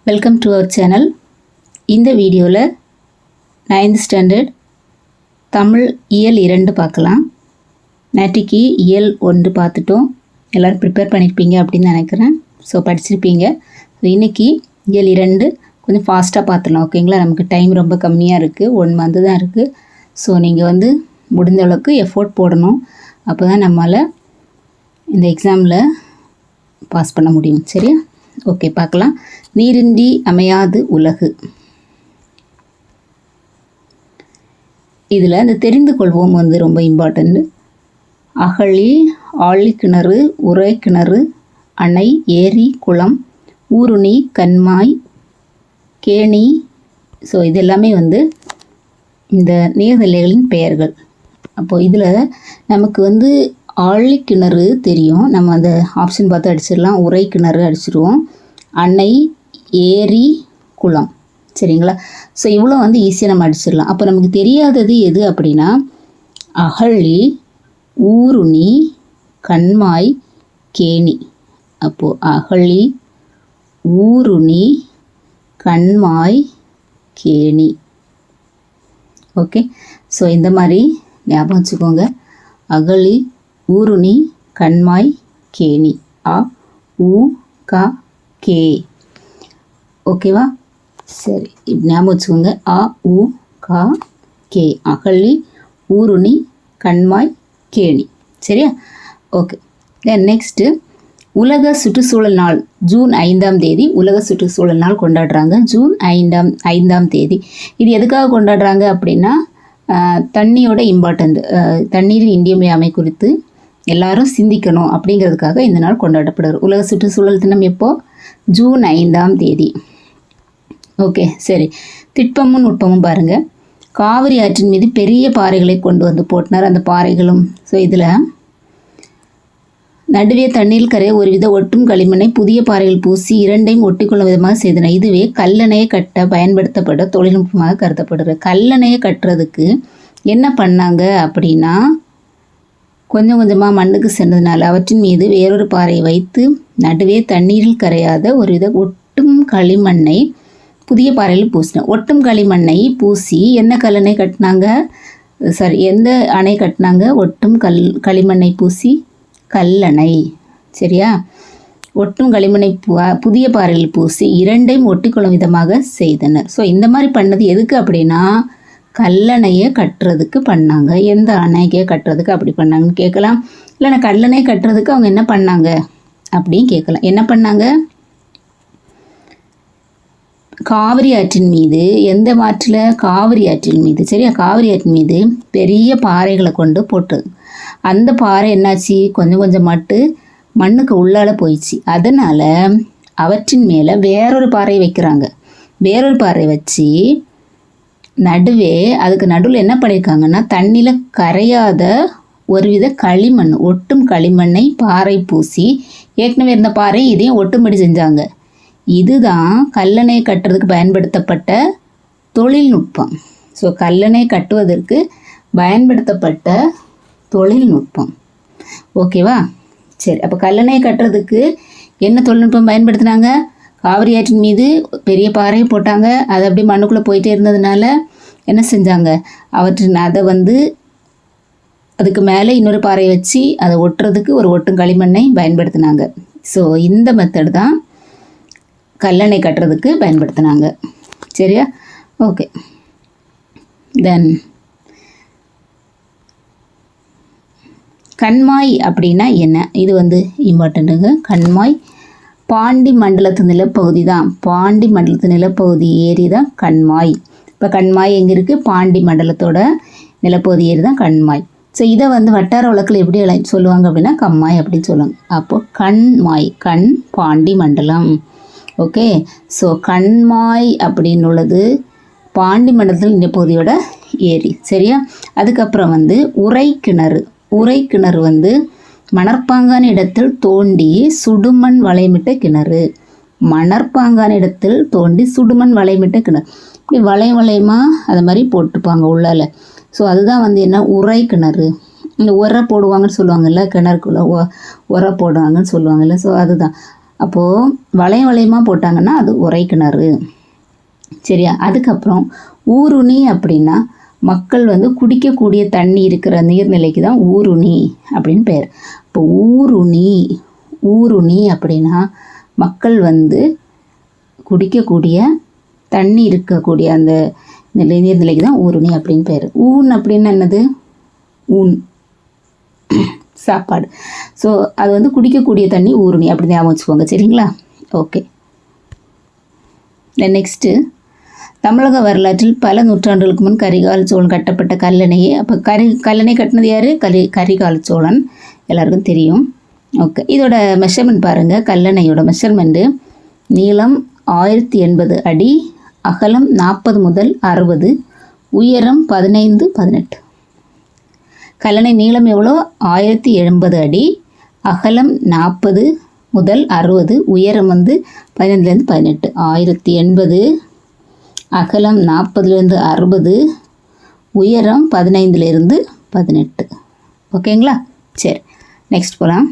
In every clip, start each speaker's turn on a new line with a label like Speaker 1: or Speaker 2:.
Speaker 1: Welcome to our channel. இந்த வீடியோவில் 9th standard Tamil இயல் 2 பார்க்கலாம். நேற்றுக்கு இயல் 1 பார்த்துட்டோம். எல்லோரும் ப்ரிப்பேர் பண்ணியிருப்பீங்க அப்படின்னு நினைக்கிறேன். ஸோ படிச்சிருப்பீங்க. ஸோ இன்றைக்கி இயல் 2 கொஞ்சம் ஃபாஸ்ட்டாக பார்த்துடலாம். ஓகேங்களா? நமக்கு டைம் ரொம்ப கம்மியாக இருக்குது, 1 மந்த்து தான் இருக்குது. ஸோ நீங்கள் முடிஞ்ச அளவுக்கு எஃபோர்ட் போடணும். அப்போ தான் நம்மளால் இந்த எக்ஸாமில் பாஸ் பண்ண முடியும். சரியா? ஓகே, பார்க்கலாம். நீரின்றி அமையாது உலகு. இதில் இந்த தெரிந்து கொள்வோம் ரொம்ப இம்பார்ட்டண்ட். அகழி, ஆழிக்கிணறு, உரை கிணறு, அணை, ஏரி, குளம், ஊருணி, கண்மாய், கேணி. ஸோ இது எல்லாமே இந்த நீர்நிலைகளின் பெயர்கள். அப்போது இதில் நமக்கு ஆழிக்கிணறு தெரியும். நம்ம அந்த ஆப்ஷன் பார்த்து அடிச்சிடலாம். உரை கிணறு அடிச்சிடுவோம். அணை, ஏரி, குளம். சரிங்களா? ஸோ இவ்வளோ ஈஸியாக நம்ம அடிச்சிடலாம். அப்போ நமக்கு தெரியாதது எது அப்படின்னா அகழி, ஊருணி, கண்மாய், கேணி. அப்போது அகழி, ஊருணி, கண்மாய், கேணி. ஓகே, ஸோ இந்த மாதிரி ஞாபகம் வச்சுக்கோங்க. அகழி, ஊருணி, கண்மாய், கேணி. அ, உ, க, கே. ஓகேவா? சரி, ஞாபகம் வச்சுக்கோங்க. அ, உ, க, கே. அகழி, ஊருணி, கண்மாய், கேணி. சரியா? ஓகே. தென் நெக்ஸ்ட்டு உலக சுற்றுச்சூழல் நாள். ஜூன் 5ஆம் தேதி உலக சுற்றுச்சூழல் நாள் கொண்டாடுறாங்க. ஜூன் 5ஆம் தேதி. இது எதுக்காக கொண்டாடுறாங்க அப்படின்னா தண்ணியோட இம்பார்ட்டண்ட், தண்ணீரின் இன்றியமையாமை குறித்து எல்லாரும் சிந்திக்கணும் அப்படிங்கிறதுக்காக இந்த நாள் கொண்டாடப்படுது. உலக சுற்றுச்சூழல் தினம் எப்போ? ஜூன் 5ஆம் தேதி. ஓகே, சரி. திட்பமும் நுட்பமும் பாருங்கள். காவிரி ஆற்றின் மீது பெரிய பாறைகளை கொண்டு போட்டினார். அந்த பாறைகளும் ஸோ இதில் நடுவே தண்ணீர் கரைய ஒருவித ஒட்டும் களிமண்ணை புதிய பாறைகள் பூசி இரண்டையும் ஒட்டிக்கொள்ளும் விதமாக செய்தன. இதுவே கல்லணையை கட்ட பயன்படுத்தப்பட்ட தொழில்நுட்பமாக கருதப்படுகிறது. கல்லணையை கட்டுறதுக்கு என்ன பண்ணாங்க அப்படின்னா கொஞ்சம் கொஞ்சமாக மண்ணுக்கு சென்றதுனால அவற்றின் மீது வேறொரு பாறையை வைத்து நடுவே தண்ணீரில் கரையாத ஒருவித ஒட்டும் களிமண்ணை புதிய பாறையில் பூசின. ஒட்டும் களிமண்ணை பூசி என்ன கல்லணை கட்டினாங்க? எந்த அணை கட்டினாங்க? ஒட்டும் களிமண்ணை பூசி கல்லணை. சரியா? ஒட்டும் களிமண்ணை புதிய பாறையில் பூசி இரண்டையும் ஒட்டிக்கொள்ளும் விதமாக செய்தனர். ஸோ இந்த மாதிரி பண்ணது எதுக்கு அப்படின்னா கல்லணையை கட்டுறதுக்கு பண்ணாங்க. எந்த அணையை கட்டுறதுக்கு அப்படி பண்ணாங்கன்னு கேட்கலாம். இல்லைன்னா கல்லணையை கட்டுறதுக்கு அவங்க என்ன பண்ணாங்க அப்படின்னு கேட்கலாம். என்ன பண்ணாங்க? காவிரி ஆற்றின் மீது, எந்த ஆற்றில்? காவிரி ஆற்றின் மீது. சரியா? காவிரி ஆற்றின் மீது பெரிய பாறைகளை கொண்டு போட்டது. அந்த பாறை என்னாச்சு? கொஞ்சம் கொஞ்சம் மண்ணுக்கு உள்ளால போயிடுச்சு. அதனால் அவற்றின் மேலே வேறொரு பாறை வைக்கிறாங்க. வேறொரு பாறை வச்சு நடுவே அதுக்கு நடுவில் என்ன பண்ணியிருக்காங்கன்னா தண்ணியில் கரையாத ஒருவித களிமண், ஒட்டும் களிமண்ணை பாறை பூசி ஏற்கனவே இருந்த பாறை இதையும் ஒட்டும்படி செஞ்சாங்க. இதுதான் கல்லணை கட்டுறதுக்கு பயன்படுத்தப்பட்ட தொழில்நுட்பம். ஸோ கல்லணை கட்டுவதற்கு பயன்படுத்தப்பட்ட தொழில்நுட்பம். ஓகேவா? சரி, அப்போ கல்லணை கட்டுறதுக்கு என்ன தொழில்நுட்பம் பயன்படுத்தினாங்க? காவிரி ஆற்றின் மீது பெரிய பாறையை போட்டாங்க. அது அப்படி மண்ணுக்குள்ளே போயிட்டே இருந்ததுனால என்ன செஞ்சாங்க? அதை அதுக்கு மேலே இன்னொரு பாறையை வச்சு அதை ஒட்டுறதுக்கு ஒரு ஒட்டும் களிமண்ணை பயன்படுத்தினாங்க. ஸோ இந்த மெத்தட் தான் கல்லணை கட்டுறதுக்கு பயன்படுத்தினாங்க. சரியா? ஓகே. தென் கண்மாய் அப்படின்னா என்ன? இது இம்பார்ட்டண்ட்டுங்க. கண்மாய் பாண்டி மண்டலத்து நிலப்பகுதி தான். பாண்டி மண்டலத்து நிலப்பகுதி ஏரி தான் கண்மாய். இப்போ கண்மாய் எங்கே இருக்குது? பாண்டி மண்டலத்தோட நிலப்பகுதி ஏரி தான் கண்மாய். ஸோ இதை வட்டார வழக்கில் எப்படி சொல்லுவாங்க அப்படின்னா கம்மாய் அப்படின்னு சொல்லுவாங்க. அப்போது கண்மாய், கண் பாண்டி மண்டலம். ஓகே, ஸோ கண்மாய் அப்படின்னு உள்ளது பாண்டி மண்டலத்தில் நிலப்பகுதியோட ஏரி. சரியா? அதுக்கப்புறம் உரை கிணறு. உரை கிணறு மணற்பாங்கான இடத்தில் தோண்டி சுடுமண் வளையமிட்ட கிணறு. மணற்பாங்கான இடத்தில் தோண்டி சுடுமண் வளையமிட்ட கிணறு. இப்படி வளையமாக அதை மாதிரி போட்டுப்பாங்க உள்ளால. ஸோ அதுதான் என்ன உரை கிணறு. இந்த உரை போடுவாங்கன்னு சொல்லுவாங்கல்ல, கிணறுக்குள்ளே உரை போடுவாங்கன்னு சொல்லுவாங்கல்ல. ஸோ அதுதான் அப்போது வளையம் வளையமாக போட்டாங்கன்னா அது உறை கிணறு. சரியா? அதுக்கப்புறம் ஊருணி அப்படின்னா மக்கள் வந்து குடிக்கக்கூடிய தண்ணி இருக்கிற நீர்நிலைக்கு தான் ஊருணி அப்படின்னு பேர். இப்போ ஊருணி அப்படின்னா மக்கள் வந்து குடிக்கக்கூடிய தண்ணி இருக்கக்கூடிய அந்த நீர்நிலைக்கு தான் ஊருணி அப்படின்னு பேர். ஊன் அப்படின்னு என்னது? ஊன் சாப்பாடு. ஸோ அது வந்து குடிக்கக்கூடிய தண்ணி ஊருணி அப்படி ஞாபகம் வச்சுக்கோங்க. சரிங்களா? ஓகே. நெக்ஸ்ட்டு, தமிழக வரலாற்றில் பல நூற்றாண்டுகளுக்கு முன் கரிகால சோழன் கட்டப்பட்ட கல்லணையே. அப்போ கல்லணை கட்டினது யார்? கரிகால சோழன், எல்லாருக்கும் தெரியும். ஓகே. இதோட மெஷர்மெண்ட் பாருங்கள். கல்லணையோட மெஷர்மெண்ட்டு நீளம் 1080 அடி, அகலம் 40 முதல் 60, உயரம் 15-18. கல்லணை நீளம் எவ்வளோ? 1080 அடி, அகலம் 40 முதல் 60, உயரம் வந்து 15லேருந்து 18. 1080, அகலம் 40லேருந்து 60, உயரம் 15லேருந்து 18. ஓகேங்களா? சரி, நெக்ஸ்ட் போகலாம்.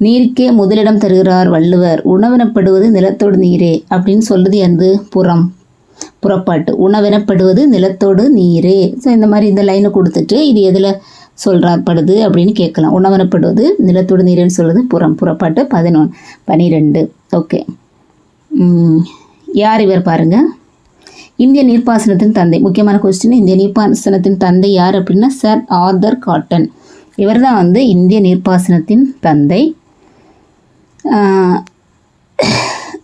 Speaker 1: நீருக்கே முதலிடம் தருகிறார் வள்ளுவர். உணவெனப்படுவது நிலத்தோடு நீரே அப்படின்னு சொல்லுது எந்த புறப்பாட்டு. உணவெனப்படுவது நிலத்தோடு நீரே. ஸோ இந்த மாதிரி இந்த லைனை கொடுத்துட்டு இது எதில் சொல்கிறப்படுது அப்படின்னு கேட்கலாம். உணவெனப்படுவது நிலத்தோடு நீரேன்னு சொல்லுது புறப்பாட்டு 12. ஓகே. யார் இவர் பாருங்கள். இந்திய நீர்ப்பாசனத்தின் தந்தை. முக்கியமான கொஸ்டின். இந்திய நீர்ப்பாசனத்தின் தந்தை யார் அப்படின்னா சர் ஆர்தர் காட்டன். இவர் தான் வந்து இந்திய நீர்ப்பாசனத்தின் தந்தை.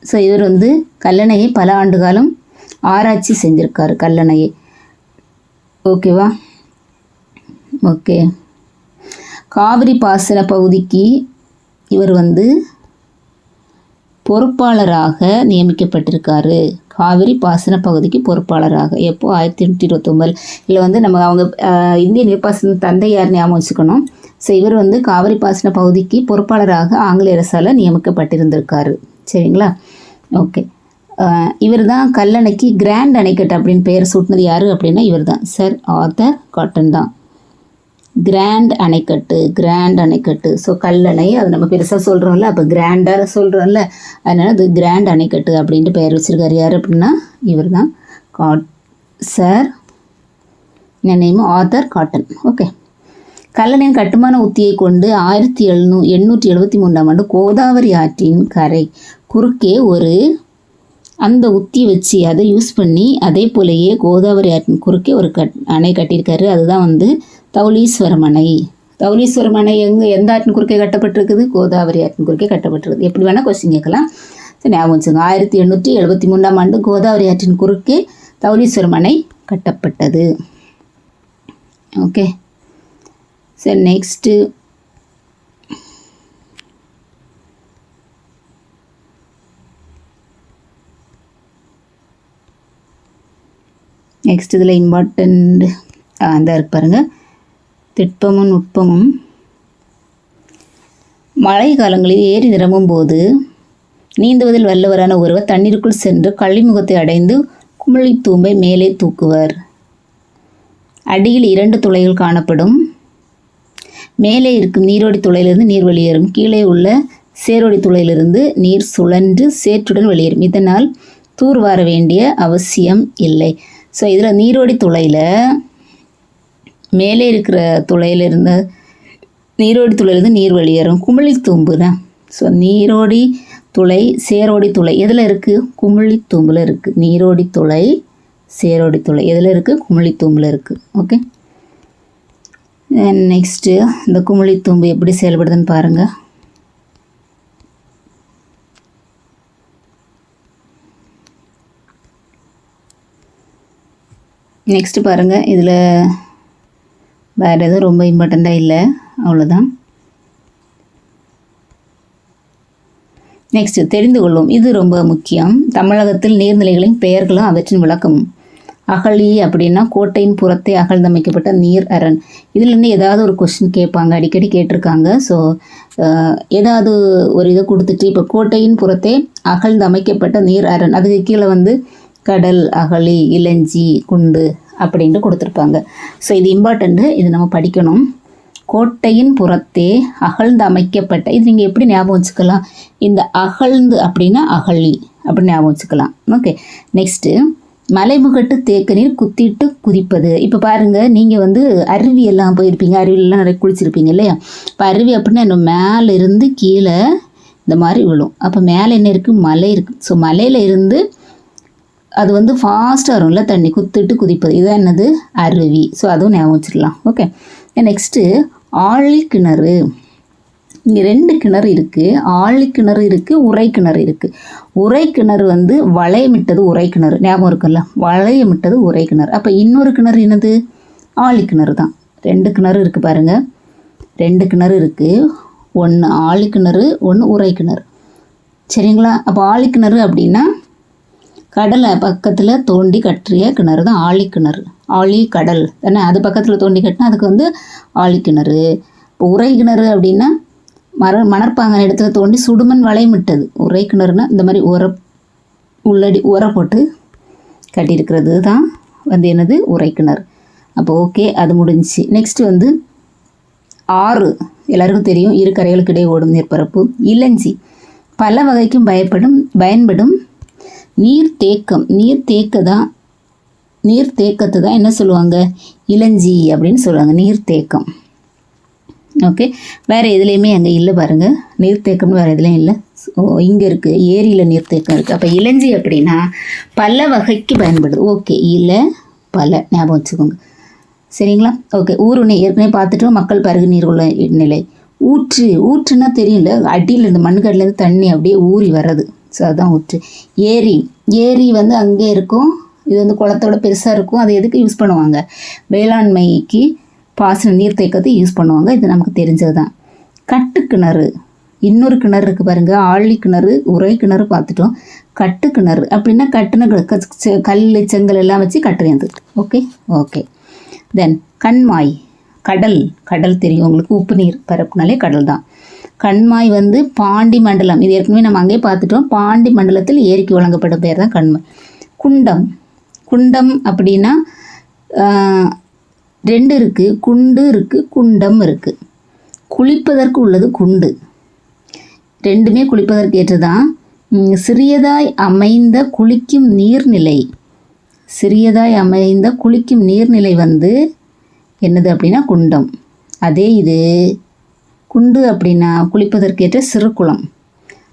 Speaker 1: ஸோ இவர் வந்து கல்லணையை பல ஆண்டு காலம் ஆராய்ச்சி செஞ்சுருக்காரு, கல்லணையை. ஓகேவா? ஓகே. காவிரி பாசன பகுதிக்கு இவர் வந்து பொறுப்பாளராக நியமிக்கப்பட்டிருக்காரு. காவிரி பாசன பகுதிக்கு பொறுப்பாளராக எப்போ? 1829. இதில் வந்து நம்ம அவங்க இந்திய நீர்ப்பாசன தந்தை யார் ஞாபகம் வச்சுக்கணும். ஸோ இவர் வந்து காவிரி பாசன பகுதிக்கு பொறுப்பாளராக ஆங்கில அரசால் நியமிக்கப்பட்டிருந்திருக்காரு. சரிங்களா? ஓகே. இவர் தான் கல்லணைக்கு கிராண்ட் அணைக்கட்டு அப்படின்னு பெயர் சூட்டினது யார் அப்படின்னா இவர் தான், சர் ஆர்தர் காட்டன் தான். கிராண்ட் அணைக்கட்டு. ஸோ கல்லணை அது நம்ம பெருசாக சொல்கிறோம்ல, அப்போ கிராண்டாக சொல்கிறோம்ல, அதனால் அது கிராண்ட் அணைக்கட்டு அப்படின்ட்டு பெயர் வச்சுருக்காரு. யார் அப்படின்னா இவர் தான் sir name Arthur Cotton. Okay. கல்லணையின் கட்டுமான உத்தியை கொண்டு 1873ஆம் ஆண்டு கோதாவரி ஆற்றின் கரை குறுக்கே அந்த உத்தி வச்சு அதை யூஸ் பண்ணி அதே போலயே கோதாவரி ஆற்றின் குறுக்கே ஒரு அணை கட்டியிருக்காரு. அதுதான் வந்து தௌலீஸ்வரம் அணை. தௌலீஸ்வரம் அணை எந்த ஆற்றின் குறுக்கே கட்டப்பட்டிருக்குது? கோதாவரி ஆற்றின் குறுக்கே கட்டப்பட்டிருக்குது. எப்படி வேணால் கொஸ்டின் கேட்கலாம். சரி, ஞாபகம் வச்சுங்க. 1873ஆம் ஆண்டு கோதாவரி ஆற்றின் குறுக்கே தௌலீஸ்வரம் அணை கட்டப்பட்டது. ஓகே. சரி, நெக்ஸ்ட்டு இதில் இம்பார்ட்டண்ட் அந்த இருக்கு பாருங்கள். திட்பமும் நுட்பமும். மழை காலங்களில் ஏரி நிரம்பும் போது நீந்துவதில் வல்லவரான ஒருவர் தண்ணீருக்குள் சென்று கள்ளிமுகத்தை அடைந்து குமிழித்தூம்பை மேலே தூக்குவர். அடியில் 2 துளைகள் காணப்படும். மேலே இருக்கும் நீரோடி துளையிலிருந்து நீர் வெளியேறும். கீழே உள்ள சேரோடி துளையிலிருந்து நீர் சுழன்று சேற்றுடன் வெளியேறும். இதனால் தூர்வார வேண்டிய அவசியம் இல்லை. ஸோ இதில் நீரோடி துளையில் மேலே இருக்கிற துளையிலிருந்து நீரோடி துளையிலிருந்து நீர் வெளியேறும். குமிழித்தூம்புனா ஸோ நீரோடி துளை சேரோடி துளை எதில் இருக்குது? குமிழித்தூம்பில் இருக்குது. நீரோடி துளை சேரோடி துளை எதில் இருக்குது? குமிழித்தூம்பில் இருக்குது. ஓகே. நெக்ஸ்ட்டு இந்த குமிழித்தூம்பு எப்படி செயல்படுதுன்னு பாருங்கள். நெக்ஸ்ட்டு பாருங்கள். இதில் வேறு எதுவும் ரொம்ப இம்பார்ட்டண்ட்டாக இல்லை, அவ்வளோதான். நெக்ஸ்ட்டு தெரிந்து கொள்வோம். இது ரொம்ப முக்கியம். தமிழகத்தில் நீர்நிலைகளின் பெயர்களும் அவற்றின் விளக்கமும். அகழி அப்படின்னா கோட்டையின் புறத்தை அகழ்ந்தமைக்கப்பட்ட நீர் அரண். இதிலேருந்து ஏதாவது ஒரு கொஸ்டின் கேட்பாங்க, அடிக்கடி கேட்டிருக்காங்க. ஸோ ஏதாவது ஒரு இதை கொடுத்துட்டு இப்போ கோட்டையின் புறத்தை அகழ்ந்தமைக்கப்பட்ட நீர் அரண், அதுக்கு கீழே வந்து கடல், அகழி, இளஞ்சி, குண்டு அப்படின்ட்டு கொடுத்துருப்பாங்க. ஸோ இது இம்பார்ட்டண்ட்டு, இது நம்ம படிக்கணும். கோட்டையின் புறத்தே அகழ்ந்து அமைக்கப்பட்ட, இது நீங்கள் எப்படி ஞாபகம் வச்சுக்கலாம், இந்த அகழ்ந்து அப்படின்னா அகழி அப்படி ஞாபகம் வச்சுக்கலாம். ஓகே, நெக்ஸ்ட்டு மலைமுகட்டு தேக்க நீர் குத்திட்டு குதிப்பது. இப்போ பாருங்கள், நீங்கள் வந்து அருவியெல்லாம் போயிருப்பீங்க, அருவியெல்லாம் நிறைய குளிச்சிருப்பீங்க இல்லையா. இப்போ அருவி அப்படின்னா என்ன, மேலே இருந்து கீழே இந்த மாதிரி விழும். அப்போ மேலே என்ன இருக்குது, மலை இருக்குது. ஸோ மலையில் இருந்து அது வந்து ஃபாஸ்ட்டாக வரும்ல தண்ணி, குத்திட்டு குதிப்பது, இதுதான் என்னது, அருவி. ஸோ அதுவும் ஞாபகம் வச்சுக்கலாம். ஓகே, நெக்ஸ்ட்டு ஆழி கிணறு. இங்கே 2 கிணறு இருக்குது, ஆழி கிணறு இருக்குது, உரை கிணறு இருக்குது. உரை கிணறு வந்து வளையமிட்டது உரை கிணறு, ஞாபகம் இருக்குல்ல, வளையமிட்டது உரை கிணறு. அப்போ இன்னொரு கிணறு என்னது, ஆழி கிணறு தான். 2 கிணறு இருக்குது பாருங்கள், 2 கிணறு இருக்குது, ஒன்று ஆழி கிணறு, ஒன்று உரை கிணறு. சரிங்களா. அப்போ ஆழி கிணறு அப்படின்னா கடலை பக்கத்தில் தோண்டி கட்டிய கிணறு தான் ஆழி கிணறு. ஆழி கடல் தானே, அது பக்கத்தில் தோண்டி கட்டினா அதுக்கு வந்து ஆழி கிணறு. இப்போ உரை கிணறு அப்படின்னா மணற்பாங்கான இடத்துல தோண்டி சுடுமண் வளையமிட்டது. உரை கிணறுனா இந்த மாதிரி உரை போட்டு கட்டியிருக்கிறது தான் வந்து என்னது, உரை கிணறு. அப்போ ஓகே, அது முடிஞ்சிச்சு. நெக்ஸ்ட்டு வந்து ஆறு, எல்லாருக்கும் தெரியும், இரு கரைகளுக்கு இடையே ஓடும் நீர்ப்பரப்பு. இளஞ்சி, பல வகைக்கும் பயன்படும் நீர்த்தேக்கம். நீர்த்தேக்கத்தை தான் என்ன சொல்லுவாங்க, இளஞ்சி அப்படின்னு சொல்லுவாங்க, நீர்த்தேக்கம். ஓகே, வேறு எதுலேயுமே அங்கே இல்லை பாருங்கள், நீர்த்தேக்கம்னு வேறு எதுலேயும் இல்லை. இங்கே இருக்குது, ஏரியில் நீர்த்தேக்கம் இருக்குது. அப்போ இளஞ்சி அப்படின்னா பல வகைக்கு பயன்படுது. ஓகே, இல்லை பல ஞாபகம் வச்சுக்கோங்க. சரிங்களா. ஓகே, ஊருணை ஏற்கனவே பார்த்துட்டோம், மக்கள் பருகு நீர் உள்ள நிலை. ஊற்றுன்னா தெரியல, அடியில் இந்த மண்ணுக்கடிலேருந்து தண்ணி அப்படியே ஊறி வர்றது, ஸோ அதுதான் ஊற்று. ஏரி வந்து அங்கே இருக்கும், இது வந்து குளத்தோட பெருசாக இருக்கும். அது எதுக்கு யூஸ் பண்ணுவாங்க, வேளாண்மைக்கு பாசன நீர்த்தேக்கத்தை யூஸ் பண்ணுவாங்க, இது நமக்கு தெரிஞ்சது தான். கட்டுக்கிணறு, இன்னொரு கிணறு இருக்குது பாருங்கள், ஆழி கிணறு உரை கிணறு பார்த்துட்டோம். கட்டுக்கிணறு அப்படின்னா கட்டுன கல் செங்கல் எல்லாம் வச்சு கட்டுறது. ஓகே. தென் கண்மாய், கடல் தெரியும் உங்களுக்கு, உப்பு நீர் பரப்புனாலே கடல் தான். கண்மாய் வந்து பாண்டி மண்டலம், இது ஏற்கனவே நம்ம அங்கேயே பார்த்துட்டோம். பாண்டி மண்டலத்தில் ஏரிக்கு வழங்கப்பட்ட பேர் தான் கண்மாய். குண்டம் அப்படின்னா 2 இருக்குது, குண்டு இருக்குது, குண்டம் இருக்குது. குளிப்பதற்கு உள்ளது குண்டு, ரெண்டுமே குளிப்பதற்கு ஏற்றதான். சிறியதாய் அமைந்த குளிக்கும் நீர்நிலை வந்து என்னது அப்படின்னா குண்டம். அதே இது குண்டு அப்படின்னா குளிப்பதற்கேற்ற சிறுகுளம்.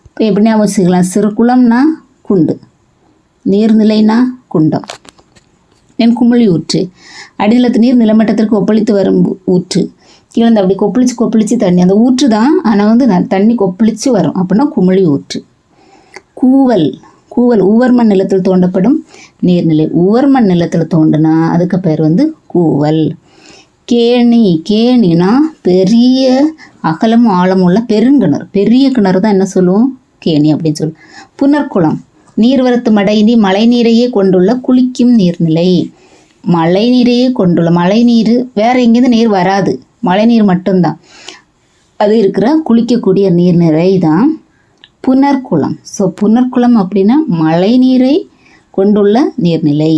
Speaker 1: இப்போ எப்படி ஞாபகம் வச்சுக்கலாம், சிறுகுளம்னா குண்டு, நீர்நிலைனா குண்டம். தென் குமிழி ஊற்று, அடிநிலத்து நீர் நிலமட்டத்திற்கு ஒப்பளித்து வரும் ஊற்று. கீழே அப்படி கொப்பளிச்சு தண்ணி, அந்த ஊற்று தான், ஆனால் வந்து தண்ணி கொப்பளிச்சு வரும், அப்படின்னா குமிழி ஊற்று. கூவல் உவர்மண் நிலத்தில் தோண்டப்படும் நீர்நிலை. உவர்மண் நிலத்தில் தோண்டுனா அதுக்கு பேர் வந்து கூவல். கேணினா பெரிய அகலமும் ஆழமும் உள்ள பெருங்கிணறு, பெரிய கிணறு தான் என்ன சொல்லுவோம், கேணி அப்படின்னு சொல்லுவோம். புனர்குளம், நீர்வரத்து மடையின்றி மழை நீரையே கொண்டுள்ள குளிக்கும் நீர்நிலை. மழை நீர் வேறு எங்கேருந்து நீர் வராது, மழை நீர் மட்டும்தான் அது இருக்கிற குளிக்கக்கூடிய நீர்நிலை தான் புனர்குளம். ஸோ புனர்குளம் அப்படின்னா மழை நீரை கொண்டுள்ள நீர்நிலை.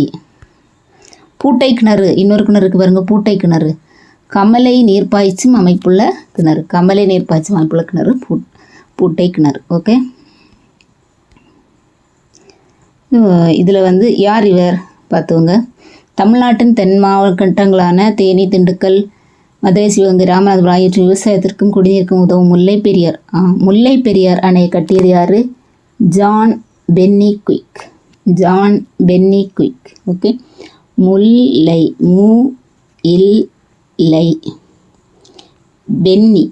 Speaker 1: பூட்டை கிணறு, இன்னொரு கிணறு இருக்குது பாருங்க, பூட்டை கிணறு. கமலை நீர்ப்பாய்ச்சும் அமைப்புள்ள கிணறு, கிணறு பூட்டை கிணறு. ஓகே, இதில் வந்து யார் இவர் பார்த்துவங்க. தமிழ்நாட்டின் தென் மாவட்டங்களான தேனி, திண்டுக்கல், மதுரை, சிவகங்கை, ராமநாதபுரம் ஆகியவற்றின் விவசாயத்திற்கும் குடிநீருக்கும் உதவும் முல்லை பெரியார் அணையை கட்டியது யார், ஜான் பென்னி குயிக். ஓகே, முல்லை பென்னி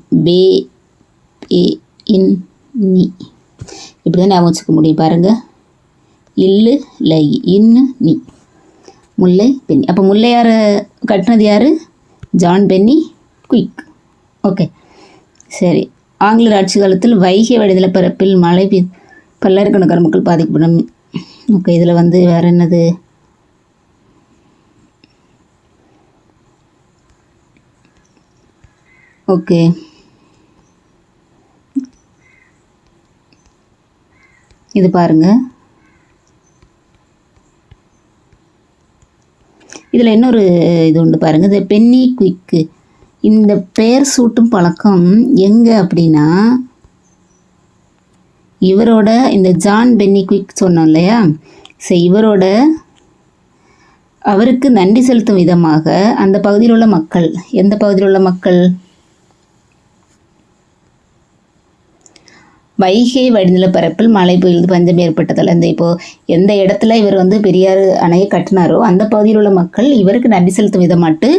Speaker 1: இப்படி தான் ஞாபகம் வச்சுக்க முடியும் பாருங்கள். நீ முல்லை பென்னி. அப்போ முல்லையாரை கட்டினது யார், ஜான் பென்னி குயிக். ஓகே, சரி. ஆங்கிலேயர் ஆட்சி காலத்தில் வைகை வடிநிலப்பரப்பில் மழை பல்லாயிரக்கணக்கான மக்கள் பாதிக்கப்படும். ஓகே, இதில் வந்து வேறு என்னது, ஓகே இது பாருங்கள், இதில் இன்னொரு இது உண்டு பாருங்கள், இது பென்னி குயிக்கு. இந்த பெயர் சூட்டும் பழக்கம் எங்கே அப்படின்னா இவரோட இந்த ஜான் பென்னிக்விக் சொன்னோம் இல்லையா, ஸோ இவரோட அவருக்கு நன்றி செலுத்தும் விதமாக அந்த பகுதியில் உள்ள மக்கள், எந்த பகுதியில் உள்ள மக்கள், வைகை வடிநில பரப்பில் மழை பெய்து பஞ்சம் ஏற்பட்டதால், இந்த இப்போது எந்த இடத்துல இவர் வந்து பெரியார் அணையை கட்டினாரோ அந்த பகுதியில் உள்ள மக்கள் இவருக்கு நன்றி செலுத்தும் விதமாட்டு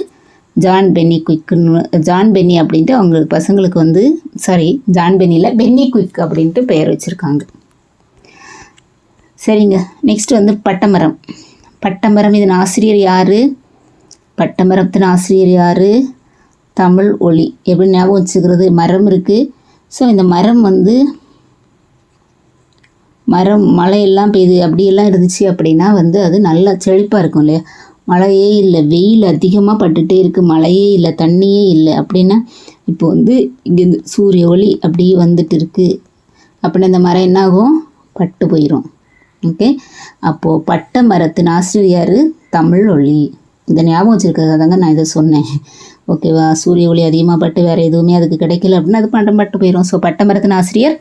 Speaker 1: ஜான் பென்னி அப்படின்ட்டு அவங்க பசங்களுக்கு வந்து ஜான் பென்னியில் பென்னிக்விக் அப்படின்ட்டு பெயர் வச்சுருக்காங்க. சரிங்க, நெக்ஸ்ட் வந்து பட்டமரம் இதன் ஆசிரியர் யார்? பட்டமரத்தின் ஆசிரியர் யார்? தமிழ் ஒளி. எப்படி ஞாபகம் வச்சுக்கிறது? மரம் இருக்குது. ஸோ இந்த மரம் வந்து மழையெல்லாம் பெய்யுது அப்படியெல்லாம் இருந்துச்சு அப்படின்னா வந்து அது நல்லா செழிப்பாக இருக்கும் இல்லையா. மழையே இல்லை, வெயில் அதிகமாக பட்டுகிட்டே இருக்குது, மழையே இல்லை, தண்ணியே இல்லை அப்படின்னா இப்போ வந்து இங்கேருந்து சூரிய ஒளி அப்படியே வந்துட்டு இருக்குது அப்படின்னா இந்த மரம் என்னாகும்? பட்டு போயிடும். ஓகே, அப்போது பட்ட மரத்தின் ஆசிரியர் யார்? தமிழ் ஒளி. இதை ஞாபகம் வச்சுருக்காங்க தாங்க நான் இதை சொன்னேன். ஓகேவா, சூரிய ஒளி அதிகமாக பட்டு வேறு எதுவுமே அதுக்கு கிடைக்கல அப்படின்னா அது பட்டு போயிடும். ஸோ பட்ட மரத்தின் ஆசிரியர்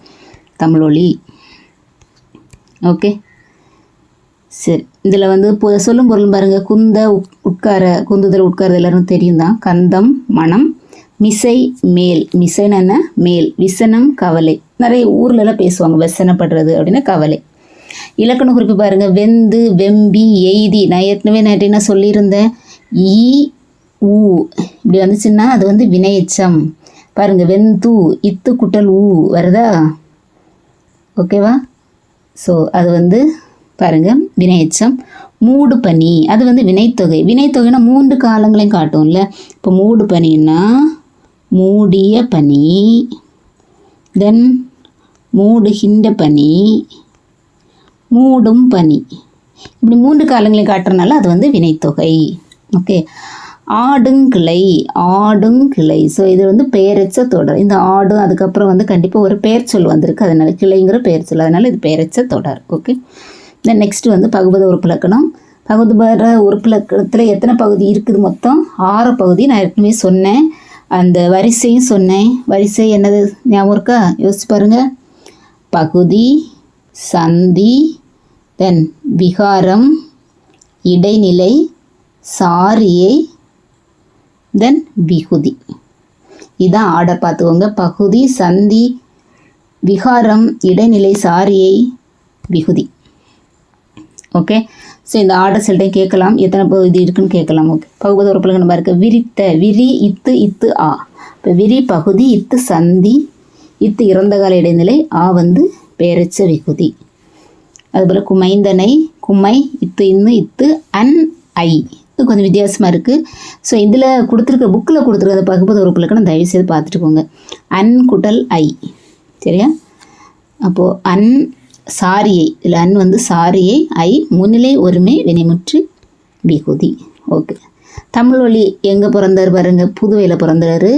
Speaker 1: தமிழ் ஒளி. ஓகே, சரி, இதில் வந்து சொல்லும் பொருள் பாருங்கள். குந்துதல் உட்கார எல்லாரும் தெரியும் தான். கந்தம் மனம், மிசை மேல். மிசைன்னு என்ன? மேல். விசனம் கவலை. நிறைய ஊர்லலாம் பேசுவாங்க விசனப்படுறது அப்படின்னா கவலை. இலக்கண குறிப்பு பாருங்கள். வெந்து வெம்பி எய்தி. நான் ஏற்கனவே என்ன சொல்லியிருந்தேன், ஈ ஊ இப்படி வந்துச்சுன்னா அது வந்து வினையெச்சம். பாருங்கள், வெந்து இத்து குட்டல் ஊ வருதா? ஓகேவா? ஸோ அது வந்து பாருங்கள் வினையெச்சம். மூடு பனி அது வந்து வினைத்தொகை. வினைத்தொகைனா 3 காலங்களையும் காட்டும்ல. இப்போ மூடு பனின்னா மூடிய பனி, தென் மூடுகின்ற பனி, மூடும் பனி, இப்படி 3 காலங்களையும் காட்டுறதுனால அது வந்து வினைத்தொகை. ஓகே, ஆடுங்கிளை. ஸோ இது வந்து பெயரெச்ச தொடர். இந்த ஆடும் அதுக்கப்புறம் வந்து கண்டிப்பாக ஒரு பெயர் சொல் வந்திருக்கு, அதனால கிளைங்கிற பெயர் சொல், அதனால இது பெயரெச்ச தொடர். ஓகே, தென் நெக்ஸ்ட் வந்து பகுபத உறுப்பிலக்கணம். பகுபத உறுப்பிலக்கணத்தில் எத்தனை பகுதி இருக்குது? மொத்தம் 6 பகுதி. நான் ஏற்கனவே சொன்னேன், அந்த வரிசையும் சொன்னேன். வரிசை என்னது ஞாபகம் இருக்கா? யோசிச்சு பாருங்கள். பகுதி, சந்தி, தென் விகாரம், இடைநிலை, சாரியை, தென் விகுதி. இதான் ஆர்டர் பார்த்துக்கோங்க. பகுதி, சந்தி, விகாரம், இடைநிலை, சாரியை, விகுதி. ஓகே, ஸோ இந்த ஆர்டர் சில டைம் கேட்கலாம், எத்தனை பகுதி இருக்குன்னு கேட்கலாம். ஓகே, பகுபத உறுப்பில் நம்ம இருக்க விரித்த, விரி இத்து ஆ. இப்போ விரி பகுதி, இத்து சந்தி, இத்து இறந்த கால இடைநிலை, ஆ வந்து பெயரெச்ச விகுதி. அதுபோல் குமைந்தனை, குமை, இத்து இன்னு, இத்து அன் ஐ. இது கொஞ்சம் வித்தியாசமாக இருக்குது. ஸோ இதில் கொடுத்துருக்க புக்கில் கொடுத்துருக்க பகுபத உறுப்பிலக்கணம் தயவுசெய்து பார்த்துட்டு போங்க. அன் குட்டல் ஐ. சரியா? அப்போது அன் சாரியை, இதில் அன் வந்து சாரியை, ஐ முன்னிலை ஒருமை வினைமுற்று விகுதி. ஓகே, தமிழ் ஒளி எங்கே பிறந்தார் பாருங்க? புதுவையில் பிறந்தார்.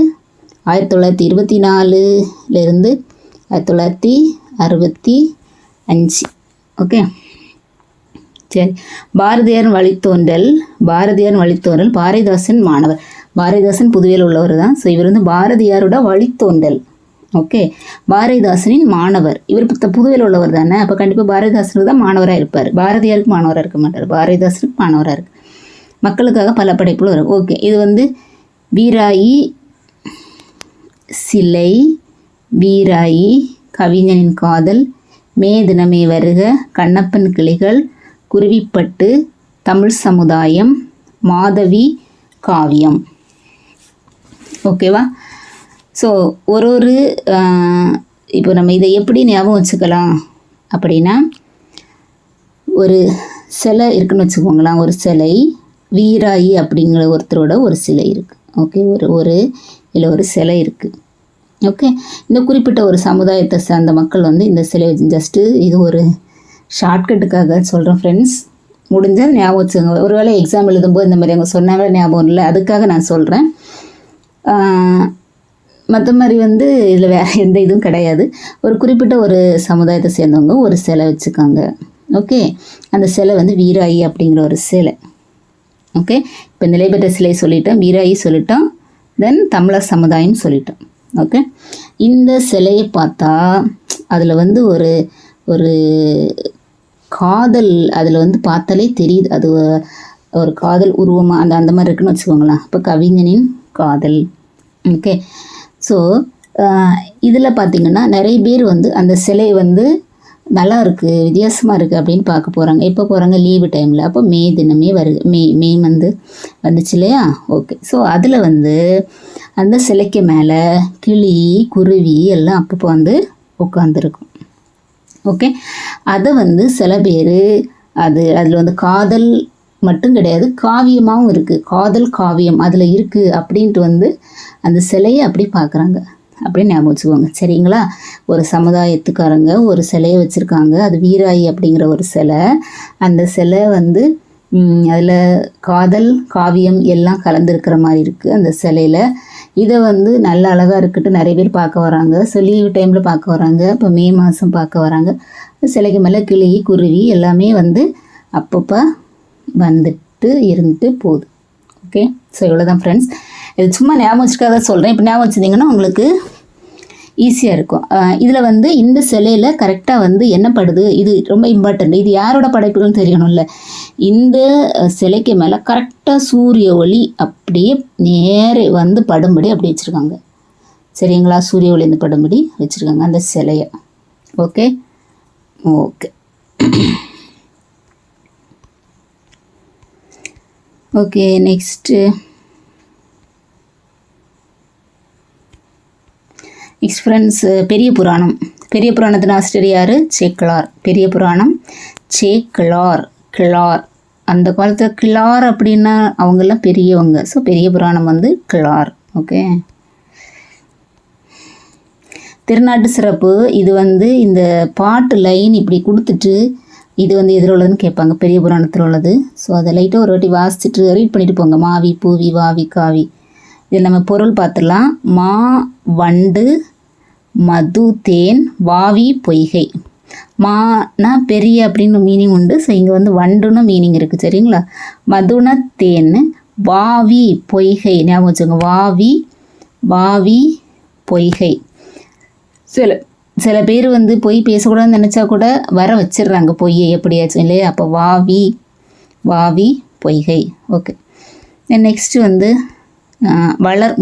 Speaker 1: 1924 1965. ஓகே, சரி. பாரதியார் வழித்தோன்றல். பாரதிதாசன் மாணவர். பாரதிதாசன் புதுவையில் உள்ளவர் தான். ஸோ இவர் வந்து பாரதியாரோட வழித்தோன்றல். ஓகே, பாரதிதாசனின் மாணவர். இவர் புதுவையில் உள்ளவர் தானே, அப்போ கண்டிப்பாக பாரதிதாசனுக்கு தான் மாணவராக இருப்பார். பாரதியாருக்கு மாணவராக இருக்க மாட்டார், பாரதிதாசனுக்கு மாணவராக இருக்கு. மக்களுக்காக பல படைப்புகள் வரும். ஓகே, இது வந்து வீராயி, சிலை, வீராயி, கவிஞனின் காதல், மே தினமே வருக, கண்ணப்பன் கிளிகள், குருவிப்பட்டு, தமிழ் சமுதாயம், மாதவி காவியம். ஓகேவா? ஸோ ஒரு இப்போ நம்ம இதை எப்படி ஞாபகம் வச்சுக்கலாம் அப்படின்னா, ஒரு சிலை இருக்குன்னு வச்சுக்கோங்களேன். ஒரு சிலை, வீராயி அப்படிங்கிற ஒருத்தரோட ஒரு சிலை இருக்குது. ஓகே, இல்லை ஒரு சிலை இருக்குது. ஓகே, இந்த குறிப்பிட்ட ஒரு சமுதாயத்தை சார்ந்த மக்கள் வந்து இந்த சிலை ஜஸ்ட்டு இது ஒரு ஷார்ட்கட்டுக்காக சொல்கிறேன் ஃப்ரெண்ட்ஸ். முடிஞ்சால் ஞாபகம் வச்சுங்க. ஒருவேளை எக்ஸாம் எழுதும்போது இந்த மாதிரி அவங்க சொன்னாங்க ஞாபகம் இல்லை, அதுக்காக நான் சொல்கிறேன். மற்ற மாதிரி வந்து இதில் வேறு எந்த இதுவும் கிடையாது. ஒரு குறிப்பிட்ட ஒரு சமுதாயத்தை சேர்ந்தவங்க ஒரு சிலை வச்சுக்காங்க. ஓகே, அந்த சிலை வந்து வீராயி அப்படிங்கிற ஒரு சிலை. ஓகே, இப்போ நிலை பெற்ற சிலை சொல்லிட்டோம், வீராயி சொல்லிட்டோம், தென் தமிழர் சமுதாயம் சொல்லிட்டோம். ஓகே, இந்த சிலையை பார்த்தா அதில் வந்து ஒரு ஒரு காதல் அதில் வந்து பார்த்தாலே தெரியுது. அது ஒரு காதல் உருவமாக அந்த மாதிரி இருக்குன்னு வச்சுக்கோங்களேன். இப்போ கவிஞனின் காதல். ஓகே, ஸோ இதில் பார்த்திங்கன்னா நிறைய பேர் வந்து அந்த சிலை வந்து நல்லா இருக்குது, வித்தியாசமாக இருக்குது அப்படின்னு பார்க்க போகிறாங்க. எப்போ போகிறாங்க? லீவு டைமில். அப்போ மே தினமே வருது. மே வந்து வந்துச்சு இல்லையா? ஓகே, ஸோ அதில் வந்து அந்த சிலைக்கு மேலே கிளி குருவி எல்லாம் அப்பப்போ வந்து உட்காந்துருக்கும். ஓகே, அதை வந்து சில பேர் அதில் வந்து காதல் மட்டும் கிடையாது, காவியமாகவும் இருக்குது. காதல் காவியம் அதில் இருக்குது அப்படின்ட்டு வந்து அந்த சிலையை அப்படி பார்க்குறாங்க அப்படின்னு ஞாபகம் வச்சுக்கோங்க. சரிங்களா? ஒரு சமுதாயத்துக்காரங்க ஒரு சிலையை வச்சுருக்காங்க. அது வீராயி அப்படிங்கிற ஒரு சிலை. அந்த சிலை வந்து அதில் காதல் காவியம் எல்லாம் கலந்துருக்கிற மாதிரி இருக்குது அந்த சிலையில். இதை வந்து நல்ல அழகாக இருக்கட்டும் நிறைய பேர் பார்க்க வராங்க. ஸோ லீவு டைமில் பார்க்க வராங்க. இப்போ மே மாதம் பார்க்க வராங்க. சிலைக்கு மேலே கிளி குருவி எல்லாமே வந்து அப்பப்போ வந்துட்டு இருந்துட்டு போகுது. ஓகே, ஸோ இவ்வளோ தான் ஃப்ரெண்ட்ஸ். இது சும்மா ஞாபகம் வச்சுக்காத சொல்கிறேன். இப்போ ஞாபகம் வச்சுருந்தீங்கன்னா உங்களுக்கு ஈஸியாக இருக்கும். இதில் வந்து இந்த சிலையில் கரெக்டாக வந்து என்ன படுது, இது ரொம்ப இம்பார்ட்டண்ட். இது யாரோட படைப்புகள்னு தெரியணும்ல. இந்த சிலைக்கு மேலே கரெக்டாக சூரிய ஒளி அப்படியே நேரே வந்து படும்படி அப்படி வச்சுருக்காங்க. சரிங்களா? சூரிய ஒளி இந்த படும்படி வச்சுருக்காங்க அந்த சிலையை. Okay okay okay next friends, பெரிய புராணத்தின் ஆசிரியர் யார்? சேக்கிழார். பெரிய புராணம் கிளார். அந்த காலத்தில் கிளார் அப்படின்னா அவங்கெல்லாம் பெரியவங்க. ஸோ பெரிய புராணம் வந்து கிளார். ஓகே, திருநாட்டு சிறப்பு. இது வந்து இந்த பாட்டு லைன் இப்படி கொடுத்துட்டு இது வந்து எதில் உள்ளதுன்னு கேட்பாங்க. பெரிய புராணத்தில் உள்ளது. ஸோ அதை லைட்டாக ஒரு வாட்டி வாசிச்சுட்டு ரீட் பண்ணிட்டு போங்க. மாவி பூவி வாவி காவி. இதில் நம்ம பொருள் பார்த்துடலாம். மா வண்டு மது தேன் வாவி பொய்கை. மானா பெரிய அப்படின்னு மீனிங் உண்டு. ஸோ இங்கே வந்து வண்டுன்னு மீனிங் இருக்குது. சரிங்களா? மதுன தேன் வாவி பொய்கை. ஞாபகம் வச்சுங்க. வாவி பொய்கை. சில பேர் வந்து பொய் பேசக்கூடாதுன்னு நினச்சா கூட வர வச்சிடுறாங்க பொய்யை எப்படியாச்சும் இல்லையா? அப்போ வாவி பொய்கை. ஓகே, நெக்ஸ்ட்டு வந்து வளர்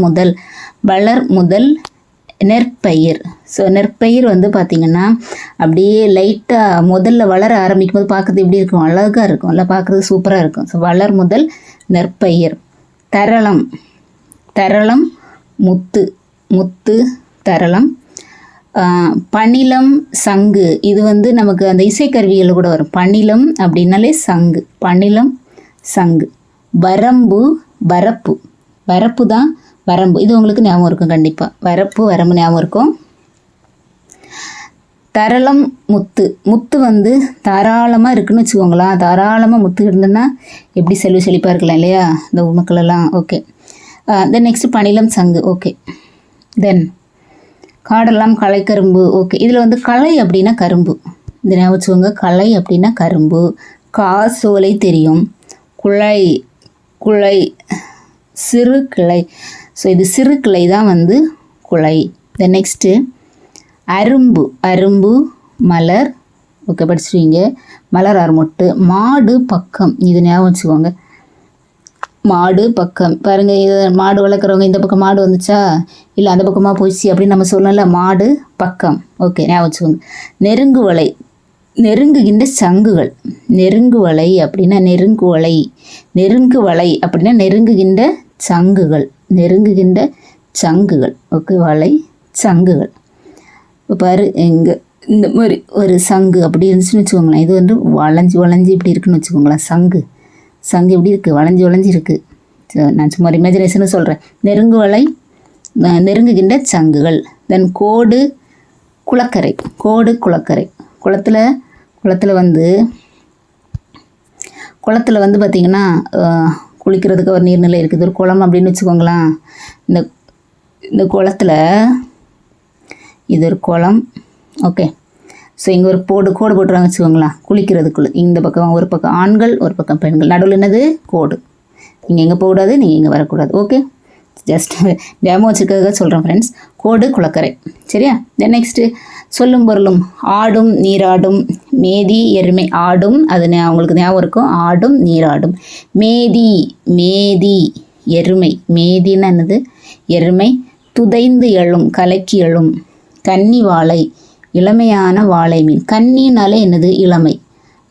Speaker 1: முதல் நெற்பயிர். ஸோ நெற்பயிர் வந்து பார்த்திங்கன்னா அப்படியே லைட்டாக முதல்ல வளர ஆரம்பிக்கும் போது பார்க்குறது எப்படி இருக்கும்? அழகாக இருக்கும். இல்லை பார்க்குறது சூப்பராக இருக்கும். ஸோ வளர் முதல் நெற்பயிர். தரளம் முத்து தரளம். பணிலம் சங்கு. இது வந்து நமக்கு அந்த இசைக்கருவிகள் கூட வரும். பணிலம் அப்படின்னாலே சங்கு. பணிலம் சங்கு. வரப்பு தான் வரம்பு. இது உங்களுக்கு ஞாபகம் இருக்கும் கண்டிப்பாக. வரம்பு ஞாபகம் இருக்கும். தரளம் முத்து வந்து தாராளமாக இருக்குன்னு வச்சுக்கோங்களேன். தாராளமாக முத்து இருந்ததுன்னா எப்படி செழிப்பாக இருக்கலாம் இல்லையா இந்த மக்களெல்லாம். ஓகே, தென் நெக்ஸ்ட் பணிலம் சங்கு. ஓகே, தென் காடெல்லாம் களைக்கரும்பு. ஓகே, இதில் வந்து களை அப்படின்னா கரும்பு. இந்த ஞாபகம் வச்சுக்கோங்க. களை அப்படின்னா கரும்பு. காசோலை தெரியும். குலை சிறு கிளை. ஸோ இது சிறு கிளை தான் வந்து குலை. தென் நெக்ஸ்ட்டு அரும்பு மலர். ஓகே, படிச்சுருவீங்க. மலர் மொட்டு. மாடு பக்கம். இது ஞாபகம் வச்சுக்கோங்க. மாடு பக்கம். பாருங்கள், இது மாடு வளர்க்குறவங்க இந்த பக்கம் மாடு வந்துச்சா இல்லை அந்த பக்கமாக போயிடுச்சு அப்படின்னு நம்ம சொல்லல. மாடு பக்கம். ஓகே, ஞாபகம் வச்சுக்கோங்க. நெருங்குகின்ற சங்குகள். நெருங்குவலை அப்படின்னா நெருங்குவலை அப்படின்னா நெருங்குகின்ற சங்குகள். ஓகே, வலை சங்குகள். இப்போ பாரு, இங்கே இந்த மாதிரி ஒரு சங்கு அப்படி இருந்துச்சுன்னு வச்சுக்கோங்களேன். இது வந்து வளைஞ்சி இப்படி இருக்குன்னு வச்சுக்கோங்களேன். சங்கு எப்படி இருக்குது? வளைஞ்சி இருக்குது. நான் சும்மா இமேஜினேஷன்னு சொல்கிறேன். நெருங்குகின்ற சங்குகள். தென் குளக்கரை. குளத்தில் வந்து பார்த்திங்கன்னா குளிக்கிறதுக்கு ஒரு நீர்நிலை இருக்குது. ஒரு குளம் அப்படின்னு வச்சுக்கோங்களேன். இந்த குளத்தில் இது ஒரு குளம். ஓகே, ஸோ இங்கே ஒரு கோடு போட்டுருவாங்க வச்சுக்கோங்களேன். குளிக்கிறதுக்குள்ளே இந்த பக்கம் ஒரு பக்கம் ஆண்கள் ஒரு பக்கம் பெண்கள். நடுவில் என்னது? கோடு. நீங்கள் எங்கே போகக்கூடாது, நீங்கள் இங்கே வரக்கூடாது. ஓகே, ஜஸ்ட் டேமோ வச்சுருக்கிறதுக்காக சொல்கிறேன் ஃப்ரெண்ட்ஸ். கோடு குளக்கரை. சரியா? தென் நெக்ஸ்ட்டு சொல்லும் பொருளும். ஆடும் நீராடும் மேதி எருமை. ஆடும் அது அவங்களுக்கு ஞாபகம் இருக்கும். ஆடும் நீராடும். மேதி மேதி எருமை. மேதின்னு என்னது? எருமை. துதைந்து எழும் கலக்கி எழும். கன்னி வாழை இளமையான வாழை மீன். கன்னினாலே என்னது? இளமை.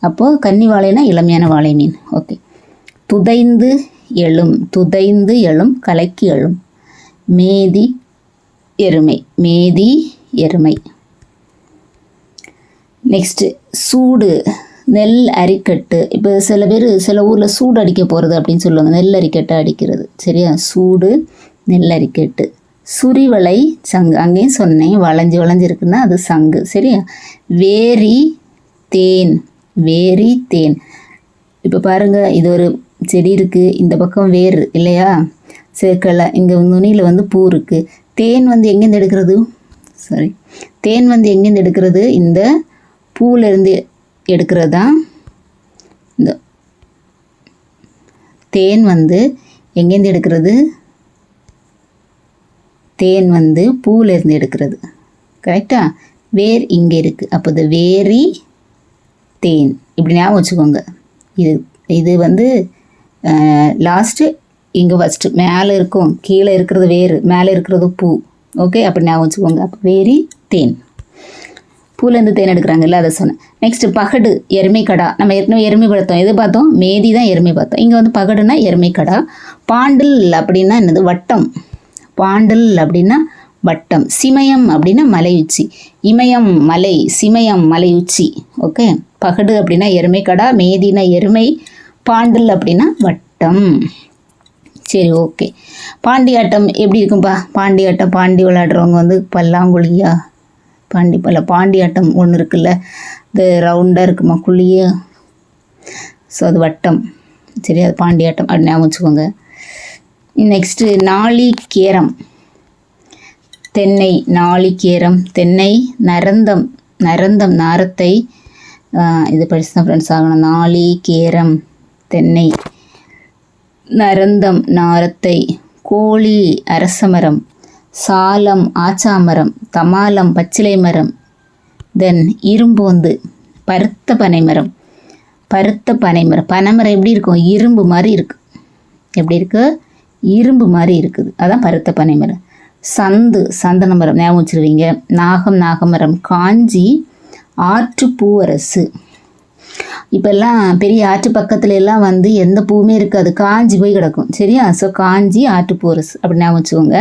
Speaker 1: அப்போது கன்னி வாழைனா இளமையான வாழை மீன். ஓகே. துதைந்து எழும். துதைந்து எழும் கலக்கி எழும். மேதி எருமை. மேதி எருமை. நெக்ஸ்ட்டு சூடு நெல் அரிக்கட்டு. இப்போ சில பேர் சில ஊரில் சூடு அடிக்க போகிறது அப்படின்னு சொல்லுவாங்க. நெல் அரிக்கட்டை அடிக்கிறது. சரியா? சூடு நெல் அரிக்கட்டு. சுரிவளை சங்கு. அங்கேயும் சொன்னேன் வளைஞ்சு வளைஞ்சிருக்குன்னா அது சங்கு. சரியா? வேரி தேன். வேரி தேன். இப்போ பாருங்கள், இது ஒரு செடி இருக்குது, இந்த பக்கம் வேர் இல்லையா? சேர்க்கலை. இங்கே நுனியில் வந்து பூ இருக்குது. தேன் வந்து எங்கேருந்து எடுக்கிறது? சாரி, தேன் வந்து எங்கேருந்து எடுக்கிறது? இந்த பூவிலேருந்து எடுக்கிறது தான். இந்த தேன் வந்து எங்கேருந்து எடுக்கிறது? தேன் வந்து பூவிலேருந்து எடுக்கிறது. கரெக்டா? வேர் இங்கே இருக்குது. அப்போ இது வேரி தேன். இப்படி ஞாபகம் வச்சுக்கோங்க. இது வந்து லாஸ்ட்டு இங்கே ஃபஸ்ட்டு மேலே இருக்கும், கீழே இருக்கிறது வேறு, மேலே இருக்கிறது பூ. ஓகே, அப்படி ஞாபகம் வச்சுக்கோங்க. அப்போ வேரி தேன். பூலேருந்து தேன் எடுக்கிறாங்கல்ல, அதை சொன்னேன். நெக்ஸ்ட்டு பகடு எருமை கடா. நம்ம ஏற்கனவே எருமை பார்த்தோம். எது பார்த்தோம்? மேதி தான் எருமை பார்த்தோம். இங்கே வந்து பகடுனா எருமை கடா. பாண்டில் அப்படின்னா என்னது? வட்டம். பாண்டில் அப்படின்னா வட்டம். சிமயம் அப்படின்னா மலை உச்சி. இமயம் மலை, சிமயம் மலை உச்சி. ஓகே. பகடு அப்படின்னா எருமை கடா, மேதினா எருமை, பாண்டில் அப்படின்னா வட்டம். சரி, ஓகே. பாண்டியாட்டம் எப்படி இருக்கும்பா? பாண்டியாட்டம் பாண்டி விளையாடுறவங்க வந்து பல்லாங்குழியா? பாண்டியாட்டம் ஒன்று இருக்குல்ல, இது ரவுண்டாக இருக்குமா குழியா? ஸோ அது வட்டம். சரி, அது பாண்டியாட்டம் அப்படி ஞாபகம் வச்சுக்கோங்க. நெக்ஸ்ட்டு நாளிகேரம். தென்னை. நாளிகேரம். தென்னை. நரந்தம். நரந்தம் நாரத்தை. இது படிச்சு தான் ஃப்ரெண்ட்ஸ் ஆகணும். நாளிகேரம் தென்னை. நரந்தம் நாரத்தை. கோழி அரசமரம். சாலம் ஆச்சாமரம். தமாலம் பச்சிலை மரம். தென் இரும்போந்து பருத்த பனைமரம். பருத்த பனைமரம். பனைமரம் எப்படி இருக்கும்? இரும்பு மாதிரி இருக்குது. எப்படி இருக்கு? இரும்பு மாதிரி இருக்குது. அதான் பருத்த பனைமரம். சந்து சந்தன மரம். ஞாபகம் வச்சுருவீங்க. நாகம் நாகமரம். காஞ்சி ஆற்று பூவரசு. இப்போல்லாம் பெரிய ஆற்று பக்கத்துல எல்லாம் வந்து எந்த பூவுமே இருக்காது, காஞ்சி போய் கிடக்கும். சரியா? ஸோ காஞ்சி ஆற்று பூவரசு அப்படி ஞாபகம் வச்சுக்கோங்க.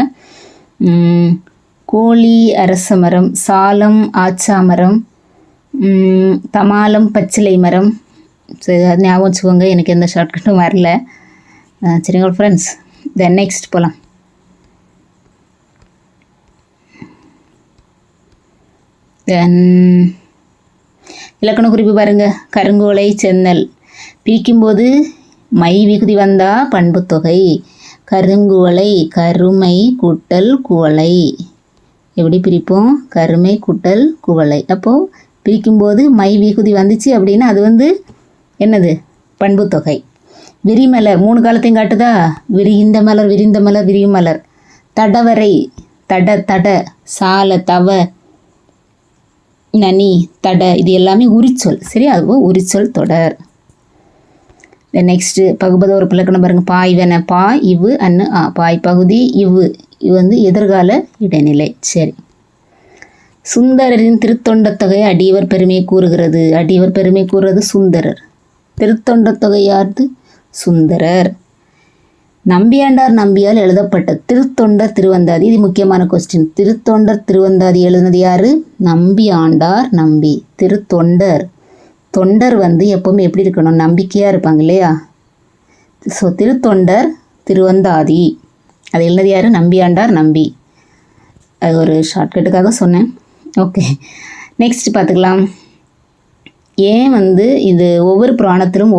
Speaker 1: கோழி அரச மரம். சாலம் ஆச்சாமரம். தமாலம் பச்சிலை மரம். சரி, அது ஞாபகம் வச்சுக்கோங்க. எனக்கு எந்த ஷார்ட்கட்டும் வரல. சரிங்களா ஃப்ரெண்ட்ஸ்? தென் நெக்ஸ்ட் போகலாம். தென் இலக்கண குறிப்பு பாருங்கள். கருங்கோலை சென்னல். பிரிக்கும்போது மை விகுதி வந்தால் பண்புத்தொகை. கருங்குவளை கருமை கூட்டல் குவளை. எப்படி பிரிப்போம்? கருமை கூட்டல் குவளை. அப்போது பிரிக்கும்போது மை விகுதி வந்துச்சு அப்படின்னா அது வந்து என்னது? பண்புத்தொகை. விரிமலர் 3 காலத்தையும் காட்டுதா? விரிந்த மலர் விரிந்த மலர் விரியும் மலர். தடவரை தட. சால தவ நனி தட. இது எல்லாமே உரிச்சொல். சரி, அதுவும் உரிச்சொல் தொடர். நெக்ஸ்ட்டு பகுபத ஒரு பிளக்கணம் பாருங்கள். பாய்வன. பா இவ்வு அன்னு ஆ. பாய் பகுதி. இவ்வு இது வந்து எதிர்கால இடைநிலை. சரி. சுந்தரரின் திருத்தொண்டத்தொகை அடியவர் பெருமையை கூறுகிறது. அடியவர் பெருமை கூறுறது சுந்தரர். திருத்தொண்டத்தொகை யார்து? சுந்தரர். நம்பியாண்டார் நம்பியால் எழுதப்பட்ட திருத்தொண்டர் திருவந்தாதி. இது முக்கியமான கொஸ்டின். திருத்தொண்டர் திருவந்தாதி எழுதினது யாரு? நம்பி ஆண்டார் நம்பி. திருத்தொண்டர். தொண்டர் வந்து எப்போவுமே எப்படி இருக்கணும்? நம்பிக்கையாக இருப்பாங்க இல்லையா? ஸோ திருத்தொண்டர் திருவந்தாதி அது எழுதினது யார்? நம்பியாண்டார் நம்பி. அது ஒரு ஷார்ட்கட்டுக்காக சொன்னேன். ஓகே, நெக்ஸ்ட் பார்த்துக்கலாம். ஏன் வந்து இது ஒவ்வொரு புராணத்திலும்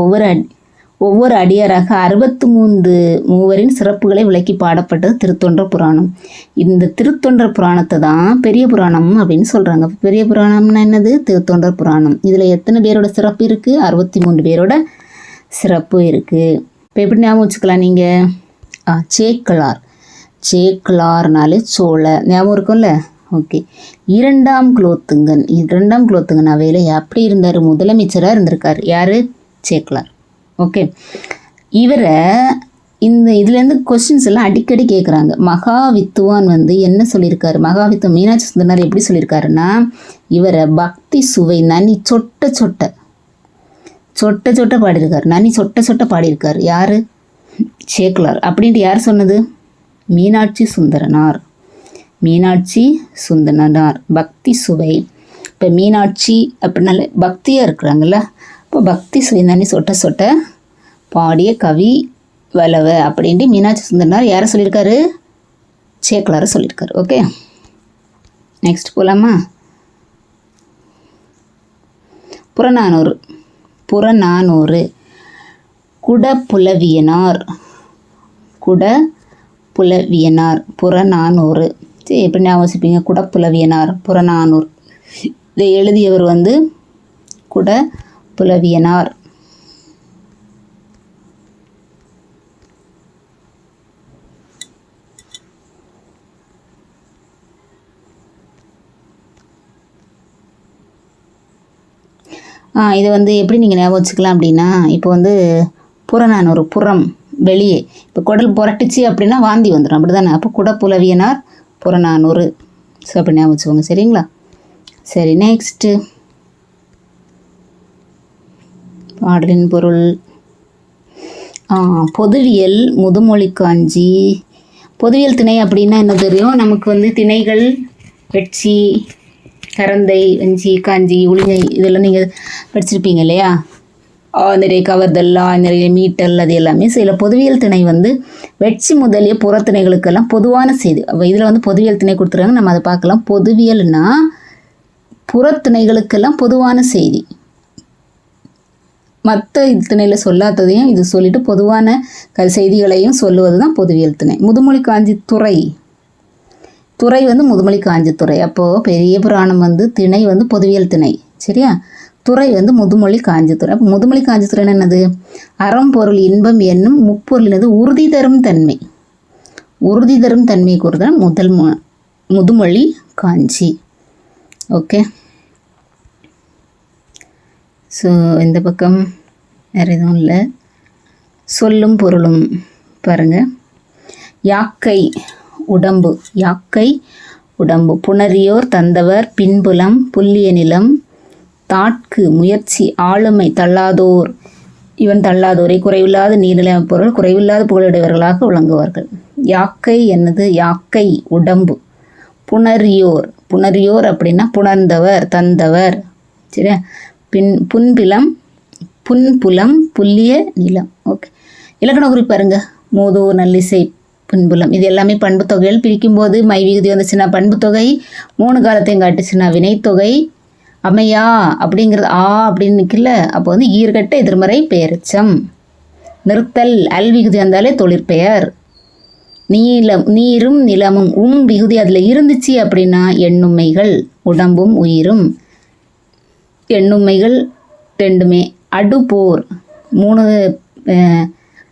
Speaker 1: ஒவ்வொரு அடியாராக 63 மூவரின் சிறப்புகளை விளக்கி பாடப்பட்டது திருத்தொண்டர் புராணம். இந்த திருத்தொண்டர் புராணத்தை தான் பெரிய புராணம் அப்படின்னு சொல்கிறாங்க. பெரிய புராணம்னா என்னது? திருத்தொண்டர் புராணம். இதில் எத்தனை பேரோட சிறப்பு இருக்குது? 63 பேரோட சிறப்பு இருக்குது. இப்போ எப்படி ஞாபகம் வச்சுக்கலாம் நீங்கள்? சேக்கலார். சேக்கிழார்னாலே சோழ ஞாபகம் இருக்கும்ல. ஓகே. இரண்டாம் குலோத்துங்கன் அவையில் எப்படி இருந்தார்? முதலமைச்சராக இருந்திருக்கார். யார்? சேக்கிழார். ஓகே. இவரை இதுலேருந்து கொஸ்டின்ஸ் எல்லாம் அடிக்கடி கேட்குறாங்க. மகாவித்துவான் என்ன சொல்லியிருக்காரு? மகாவித்துவன் மீனாட்சி சுந்தரனார் எப்படி சொல்லியிருக்காருன்னா, இவரை பக்தி சுவை நனி சொட்ட சொட்ட பாடியிருக்காரு. நனி சொட்ட சொட்ட பாடியிருக்காரு. யார்? சேக்கிழார். அப்படின்ட்டு யார் சொன்னது? மீனாட்சி சுந்தரனார். பக்தி சுவை. இப்போ மீனாட்சி அப்படின்னால பக்தியாக இருக்கிறாங்கல்ல, இப்போ பக்தி சுவை நனி சொட்ட சொட்ட பாடிய கவி வளவ அப்படின்ட்டு மீனாட்சி சுந்தரனார் யாரை சொல்லியிருக்காரு? சேக்கிழாரை சொல்லியிருக்காரு. ஓகே. நெக்ஸ்ட் போகலாமா? புறநானூறு. குடப்புலவியனார். புறநானூறு. சரி, எப்படி ஞாபகம்? குடப்புலவியனார், புறநானூறு. இதை எழுதியவர் குடப்புலவியனார். இதை எப்படி நீங்கள் ஞாபகம் வச்சுக்கலாம் அப்படின்னா, இப்போ புறநானூறு, புறம் வெளியே. இப்போ குடல் புரட்டுச்சு அப்படின்னா வாந்தி வந்துடும், அப்படி தானே? அப்போ குடப்புலவியனார், புறநானூறு. ஸோ அப்படி ஞாபகம் வச்சுக்கோங்க. சரிங்களா? சரி, நெக்ஸ்ட்டு பாடலின் பொருள். பொதுவியல் முதுமொழி காஞ்சி. பொதுவியல் திணை அப்படின்னா என்ன தெரியும் நமக்கு? திணைகள் வெட்சி, கரந்தை, வஞ்சி, காஞ்சி, உளிஞை இதெல்லாம் நீங்கள் படிச்சிருப்பீங்க இல்லையா? நிறைய கவர்தல், நிறைய மீட்டல், அது எல்லாமே. சில பொதுவியல் திணை வெட்சி முதலிய புறத்திணைகளுக்கெல்லாம் பொதுவான செய்தி. இதில் பொதுவியல் திணை கொடுத்துருக்காங்க, நம்ம அதை பார்க்கலாம். பொதுவியல்னா புறத்திணைகளுக்கெல்லாம் பொதுவான செய்தி, மற்ற திணையில் சொல்லாததையும் இது சொல்லிட்டு பொதுவான செய்திகளையும் சொல்லுவது தான் பொதுவியல் திணை. முதுமொழி காஞ்சி துறை முதுமொழி காஞ்சி துறை. அப்போது பெரிய புராணம் திணை பொதுவியல் திணை. சரியா? துறை முதுமொழி காஞ்சி துறை. அப்போ முதுமொழி காஞ்சி துறைன்னு என்னது? அறம் பொருள் இன்பம் என்னும் முப்பொருளினது உறுதி தரும் தன்மை கூறுதான் முதுமொழி காஞ்சி. ஓகே. ஸோ இந்த பக்கம் வேறு எதுவும் இல்லை. சொல்லும் பொருளும் பாருங்கள். யாக்கை உடம்பு. புணரியோர் தந்தவர் பின்புலம் புல்லிய நிலம் தாட்கு முயற்சி ஆளுமை தள்ளாதோர். இவன் தள்ளாதோரை குறைவில்லாத நீர்நிலை பொருள் குறைவில்லாத புகழுடையவர்களாக விளங்குவார்கள். யாக்கை என்னது? யாக்கை உடம்பு. புணரியோர் அப்படின்னா புணர்ந்தவர், தந்தவர். சரியா? புன்புலம் புல்லிய நிலம். ஓகே. இலக்கண குறிப்பு பாருங்க. மூதூர், நல்லிசை, பின்புலம் இது எல்லாமே பண்பு தொகைகள். பிரிக்கும்போது மை விகுதி வந்துச்சுன்னா பண்பு தொகை, 3 காலத்தையும் காட்டுச்சுன்னா வினைத்தொகை, அமையா அப்படிங்கிறது அப்படின்னு நிற்கல. அப்போ ஈர்கட்ட எதிர்மறை பெயரெச்சம். நிறுத்தல் அல் விகுதி வந்தாலே தொழிற்பெயர். நீரும் நிலமும் விகுதி அதில் இருந்துச்சு அப்படின்னா எண்ணுமைகள். உடம்பும் உயிரும் எண்ணுமைகள் ரெண்டுமே. அடுபோர் 3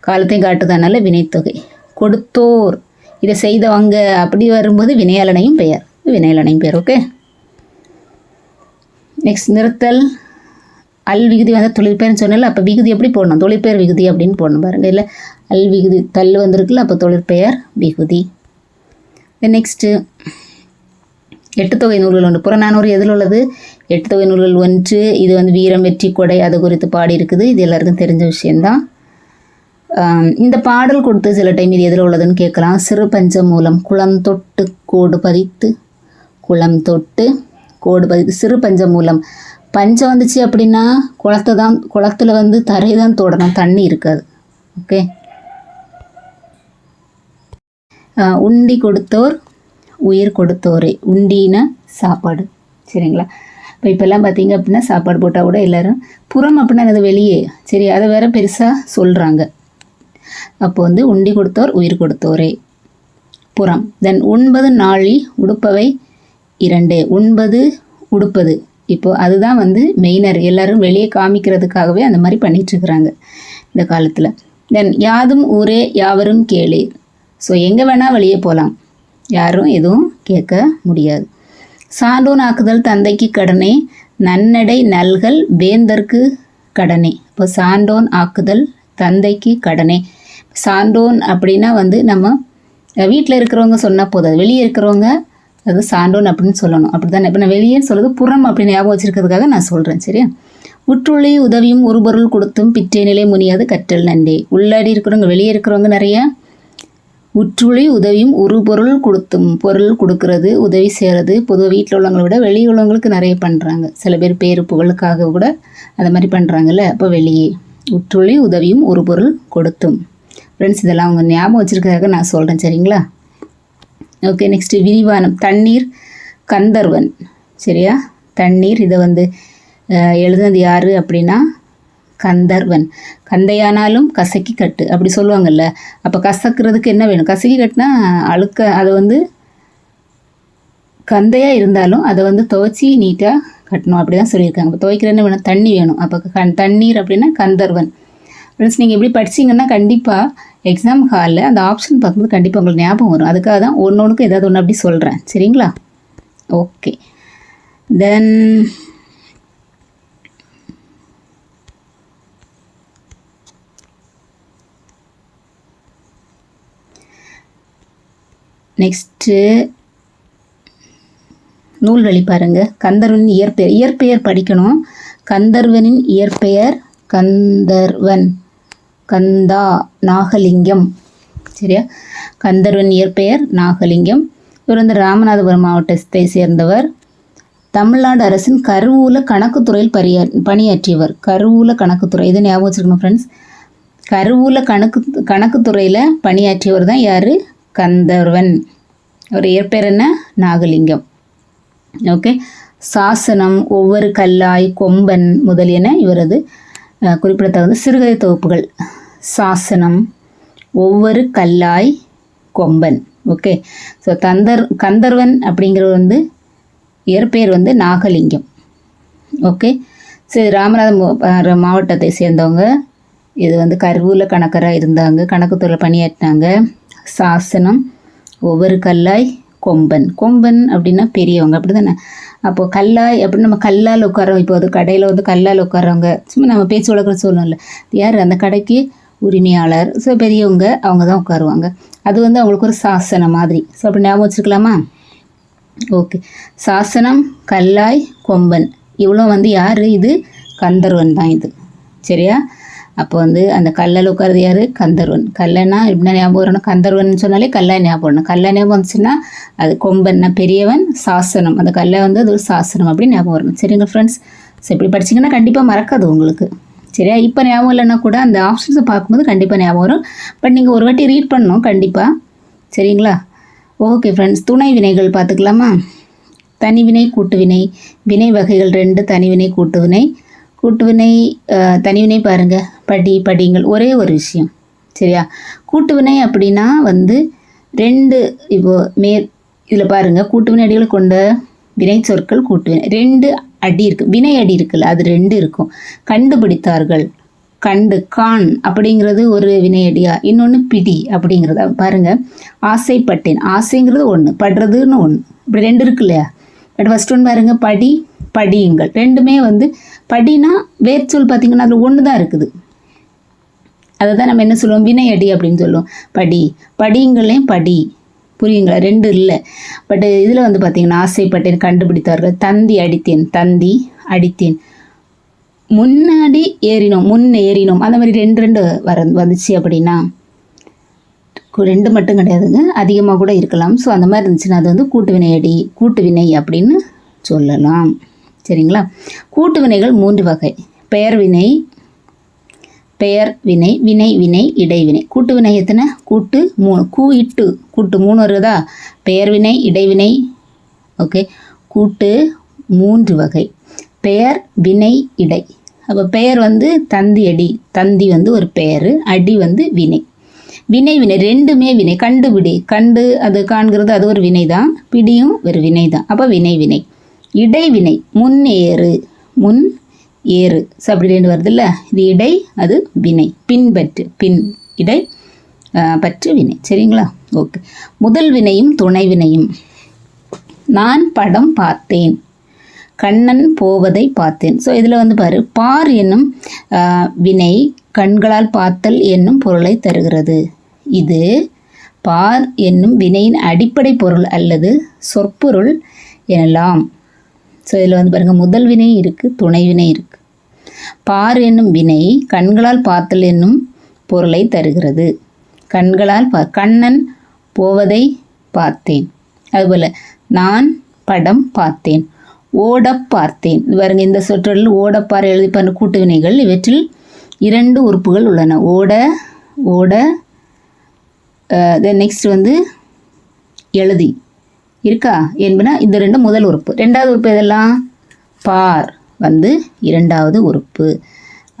Speaker 1: காலத்தையும் காட்டுதனால வினைத்தொகை. கொடுத்தோர் இதை செய்தவங்க அப்படி வரும்போது வினையாளனையும் பெயர். ஓகே. நெக்ஸ்ட் நிறுத்தல் அல் விகுதி தொழிற்பெயர்னு சொன்னால அப்போ விகுதி எப்படி போடணும்? தொழிற்பெயர் விகுதி அப்படின்னு போடணும் பாருங்கள். இல்லை அல் விகுதி தல் வந்திருக்குல்ல, அப்போ தொழிற்பெயர் விகுதி. நெக்ஸ்ட்டு எட்டுத்தொகை நூல்கள் உண்டு. புறநானூறு எதில் உள்ளது? எட்டுத்தொகை நூல்கள் 1. இது வீரம், வெற்றி, கொடை அது குறித்து பாடி இருக்குது. இது எல்லாருக்கும் தெரிஞ்ச விஷயந்தான். இந்த பாடல் கொடுத்து சில டைம் இது எதில் உள்ளதுன்னு கேட்கலாம். சிறு பஞ்சமூலம். குளம் தொட்டு கோடு பதித்து சிறு பஞ்சமூலம். பஞ்சம் வந்துச்சு அப்படின்னா குளத்தில் தரை தான் தோடணும், தண்ணி இருக்காது. ஓகே. உண்டி கொடுத்தோர் உயிர் கொடுத்தோரே. உண்டின்னா சாப்பாடு. சரிங்களா? இப்போல்லாம் பார்த்தீங்க அப்படின்னா சாப்பாடு போட்டால் கூட எல்லோரும் புறம் அப்படின்னா அது வெளியே. சரி, அதை வேற பெருசாக சொல்கிறாங்க. அப்போ உண்டி கொடுத்தோர் உயிர் கொடுத்தோரே புறம். தென் உண்பது நாழி உடுப்பவை 2. உண்பது உடுப்பது. இப்போது அதுதான் மெயினர். எல்லோரும் வெளியே காமிக்கிறதுக்காகவே அந்த மாதிரி பண்ணிகிட்ருக்குறாங்க இந்த காலத்தில். தென் யாதும் ஊரே யாவரும் கேளீர். ஸோ எங்கே வேணால் வெளியே போகலாம், யாரும் எதுவும் கேட்க முடியாது. சான்றோன் ஆக்குதல் தந்தைக்கு கடனே, நன்னடை நல்கல் வேந்தற்கு கடனே. இப்போ சான்றோன் ஆக்குதல் தந்தைக்கு கடனே. சான்றோன் அப்படின்னா வந்து நம்ம வீட்டில் இருக்கிறவங்க சொன்னால் போதாது, வெளியே இருக்கிறவங்க அது சான்றோன் அப்படின்னு சொல்லணும். அப்படி தானே. இப்போ நான் வெளியே சொல்கிறது புறம் அப்படின்னு ஞாபகம் வச்சுருக்கிறதுக்காக நான் சொல்கிறேன். சரியா? உற்றுளி உதவியும் ஒரு பொருள் கொடுத்தும் பிச்சை நிலை முனியாது கற்றல் நன்றே. உள்ளாடி இருக்கிறவங்க வெளியே இருக்கிறவங்க நிறைய உற்றுளி உதவியும் ஒரு பொருள் கொடுத்தும், பொருள் கொடுக்கறது உதவி செய்கிறது பொதுவாக வீட்டில் உள்ளவங்களை விட வெளியே உள்ளவங்களுக்கு நிறைய பண்ணுறாங்க. சில பேர் பேரு புகழுக்காக கூட அந்த மாதிரி பண்ணுறாங்கல்ல. அப்போ வெளியே உற்றுளி உதவியும் ஒரு பொருள் கொடுத்தும். ஃப்ரெண்ட்ஸ் இதெல்லாம் அவங்க ஞாபகம் வச்சுருக்கிறதுக்காக நான் சொல்கிறேன். சரிங்களா? ஓகே. நெக்ஸ்ட்டு விரிவானம். தண்ணீர் கந்தர்வன். சரியா? தண்ணீர் இதை வந்து எழுதுனது யார் அப்படின்னா கந்தர்வன். கந்தையானாலும் கசக்கி கட்டு அப்படி சொல்லுவாங்கல்ல. அப்போ கசக்கிறதுக்கு என்ன வேணும்? கசக்கி கட்டினா அழுக்க, அதை வந்து கந்தையாக இருந்தாலும் அதை வந்து துவைச்சி நீட்டாக கட்டணும் அப்படி தான் சொல்லியிருக்காங்க. இப்போ துவைக்கிற என்ன வேணும்? தண்ணி வேணும். அப்போ தண்ணீர் அப்படின்னா கந்தர்வன். ஃப்ரெண்ட்ஸ் நீங்கள் எப்படி படிச்சிங்கன்னா கண்டிப்பாக எக்ஸாம் ஹாலில் அந்த ஆப்ஷன் பார்க்கும்போது கண்டிப்பாக உங்களுக்கு ஞாபகம் வரும். அதுக்காக தான் ஒன்று ஏதாவது ஒன்று அப்படி சொல்கிறேன். சரிங்களா? ஓகே. தென் நெக்ஸ்ட்டு நூல்வழி பாருங்கள். கந்தர்வனின் இயற்பெயர். இயற்பெயர் படிக்கணும். கந்தர்வனின் இயற்பெயர் கந்தர்வன். கந்தா நாகலிங்கம். சரியா? கந்தர்வன் இயற்பெயர் நாகலிங்கம். இவர் வந்து ராமநாதபுரம் மாவட்டத்தை சேர்ந்தவர். தமிழ்நாடு அரசின் கருவூல கணக்குத்துறையில் பணியாற்றியவர். கருவூல கணக்குத்துறை இதை ஞாபகம் வச்சுருக்கணும் ஃப்ரெண்ட்ஸ். கருவூல கணக்குத்துறையில் பணியாற்றியவர் தான் யார்? கந்தர்வன். அவர் இயற்பெயர் என்ன? நாகலிங்கம். ஓகே. சாசனம், ஒவ்வொரு கல்லாய், கொம்பன் முதலியன இவரது குறிப்பிடத்தகுந்த சிறுகதை தொகுப்புகள். சாசனம், ஒவ்வொரு கல்லாய், கொம்பன். ஓகே. ஸோ கந்தர்வன் அப்படிங்கிறவர் வந்து இயற்பெயர் வந்து நாகலிங்கம். ஓகே. ஸோ ராமநாதபுரம் மாவட்டத்தை சேர்ந்தவங்க. இது வந்து கருவூல கணக்கராக இருந்தாங்க, கணக்குத்துறையில் பணியாற்றினாங்க. சாசனம், ஒவ்வொரு கல்லாய், கொம்பன். கொம்பன் அப்படின்னா பெரியவங்க அப்படி தானே. அப்போது கல்லாய் அப்படின்னு நம்ம கல்லால் உட்காரோம். இப்போ அது கடையில் வந்து கல்லால் உட்காரவங்க சும்மா நம்ம பேச்சு வழக்கில் சொல்லணும்ல, யார் அந்த கடைக்கு உரிமையாளர். ஸோ பெரியவங்க அவங்க தான் உட்காருவாங்க. அது வந்து அவங்களுக்கு ஒரு சாசனம் மாதிரி. ஸோ அப்படி ஞாபகம் வச்சுருக்கலாமா? ஓகே. சாசனம், கல்லாய், கொம்பன் இவ்வளோ வந்து யார்? இது கந்தர்வன் தான் இது. சரியா? அப்போ வந்து அந்த கல்லால் உட்காருது யார்? கந்தர்வன். கல்லனா எப்படின்னா ஞாபகம் வரணும்? கந்தர்வன் சொன்னாலே கல்லாய் ஞாபகம் வரணும். கல்லாய் ஞாபகம் வந்துச்சுன்னா அது கொம்பன்னா பெரியவன், சாசனம் அந்த கல்லை வந்து அது ஒரு சாசனம் அப்படின்னு ஞாபகம் வரணும். சரிங்க ஃப்ரெண்ட்ஸ்? ஸோ இப்படி படிச்சிங்கன்னா கண்டிப்பாக மறக்காது உங்களுக்கு. சரியா? இப்போ ஞாபகம் இல்லைன்னா கூட அந்த ஆப்ஷன்ஸை பார்க்கும்போது கண்டிப்பாக ஞாபகம் வரும். பட் நீங்கள் ஒரு வாட்டி ரீட் பண்ணணும் கண்டிப்பாக. சரிங்களா? Okay friends. துணை வினைகள் பார்த்துக்கலாமா? தனிவினை, கூட்டுவினை. வினை வகைகள் 2. தனிவினை, கூட்டுவினை. கூட்டுவினை தனிவினை பாருங்கள். படிங்கள் ஒரே ஒரு விஷயம். சரியா? கூட்டுவினை அப்படின்னா வந்து 2 இப்போது இதில் பாருங்கள். கூட்டுவினை அடிகளை கொண்ட வினை சொற்கள் கூட்டுவினை. 2 அடி இருக்குது. வினை அடி இருக்குல்ல, அது 2 இருக்கும். கண்டுபிடித்தார்கள், கான் அப்படிங்கிறது ஒரு வினையடியா, இன்னொன்று பிடி அப்படிங்கிறதா. பாருங்கள். ஆசைப்பட்டேன். ஆசைங்கிறது ஒன்று, படுறதுன்னு ஒன்று. இப்படி 2 இருக்கு இல்லையா? பட் ஃபஸ்ட் ஒன்று பாருங்கள். படியுங்கள். ரெண்டுமே வந்து படினா வேர்ச்சொல் பார்த்திங்கன்னா அதில் ஒன்று தான் இருக்குது. அதை தான் நம்ம என்ன சொல்லுவோம்? வினையடி அப்படின்னு சொல்லுவோம். படியுங்களையும் படி. புரியுங்களா? 2 இல்லை. பட் இதில் வந்து பார்த்திங்கன்னா ஆசைப்பட்டேன், கண்டுபிடித்தார்கள். தந்தி அடித்தேன். முன்னாடி ஏறினோம் அந்த மாதிரி 2 வந்துச்சு அப்படின்னா 2 மட்டும் கிடையாதுங்க, அதிகமாக கூட இருக்கலாம். ஸோ அந்த மாதிரி இருந்துச்சுன்னா அது வந்து கூட்டுவினை அப்படின்னு சொல்லலாம். சரிங்களா? கூட்டுவினைகள் 3 வகை. பெயர் வினை, வினை, இடைவினை. கூட்டுவினை எத்தனை? கூட்டு 3. கூட்டு 3 வருதா? பெயர் வினை, இடைவினை. ஓகே. கூட்டு 3 வகை. பெயர், வினை, இடை. அப்போ பெயர் வந்து தந்தி வந்து ஒரு பெயர், அடி வந்து வினை. வினை 2மே வினை. கண்டு அது காண்கிறது, அது ஒரு வினை தான். பிடியும் ஒரு வினை தான். அப்போ வினை. இடைவினை முன் ஏறு. ஸோ அப்படி 2 வருது இல்லை? இது இடை, அது வினை. பின்பற்று, இடை, பற்று, வினை. சரிங்களா? ஓகே. முதல் வினையும் துணை வினையும். நான் படம் பார்த்தேன், கண்ணன் போவதை பார்த்தேன். ஸோ இதில் வந்து பாரு, பார் என்னும் வினை கண்களால் பார்த்தல் என்னும் பொருளை தருகிறது. இது பார் என்னும் வினையின் அடிப்படை பொருள் அல்லது சொற்பொருள் எனலாம். ஸோ இதில் வந்து பாருங்கள், முதல் வினை இருக்குது, துணை வினை இருக்குது. பார் என்னும் வினை கண்களால் பார்த்தல் என்னும் பொருளை தருகிறது. கண்களால் கண்ணன் போவதை பார்த்தேன். அதுபோல் நான் படம் பார்த்தேன், ஓடப் பார்த்தேன். பாருங்க, இந்த சொற்றொடரில் ஓடப்பார், எழுதிப்பார் கூட்டு வினைகள். இவற்றில் 2 உறுப்புகள் உள்ளன. ஓட ஓட நெக்ஸ்ட் வந்து எழுதி இருக்கா என்பன இந்த 2 முதல் உறுப்பு. 2வது உறுப்பு எதெல்லாம்? பார் வந்து 2வது உறுப்பு.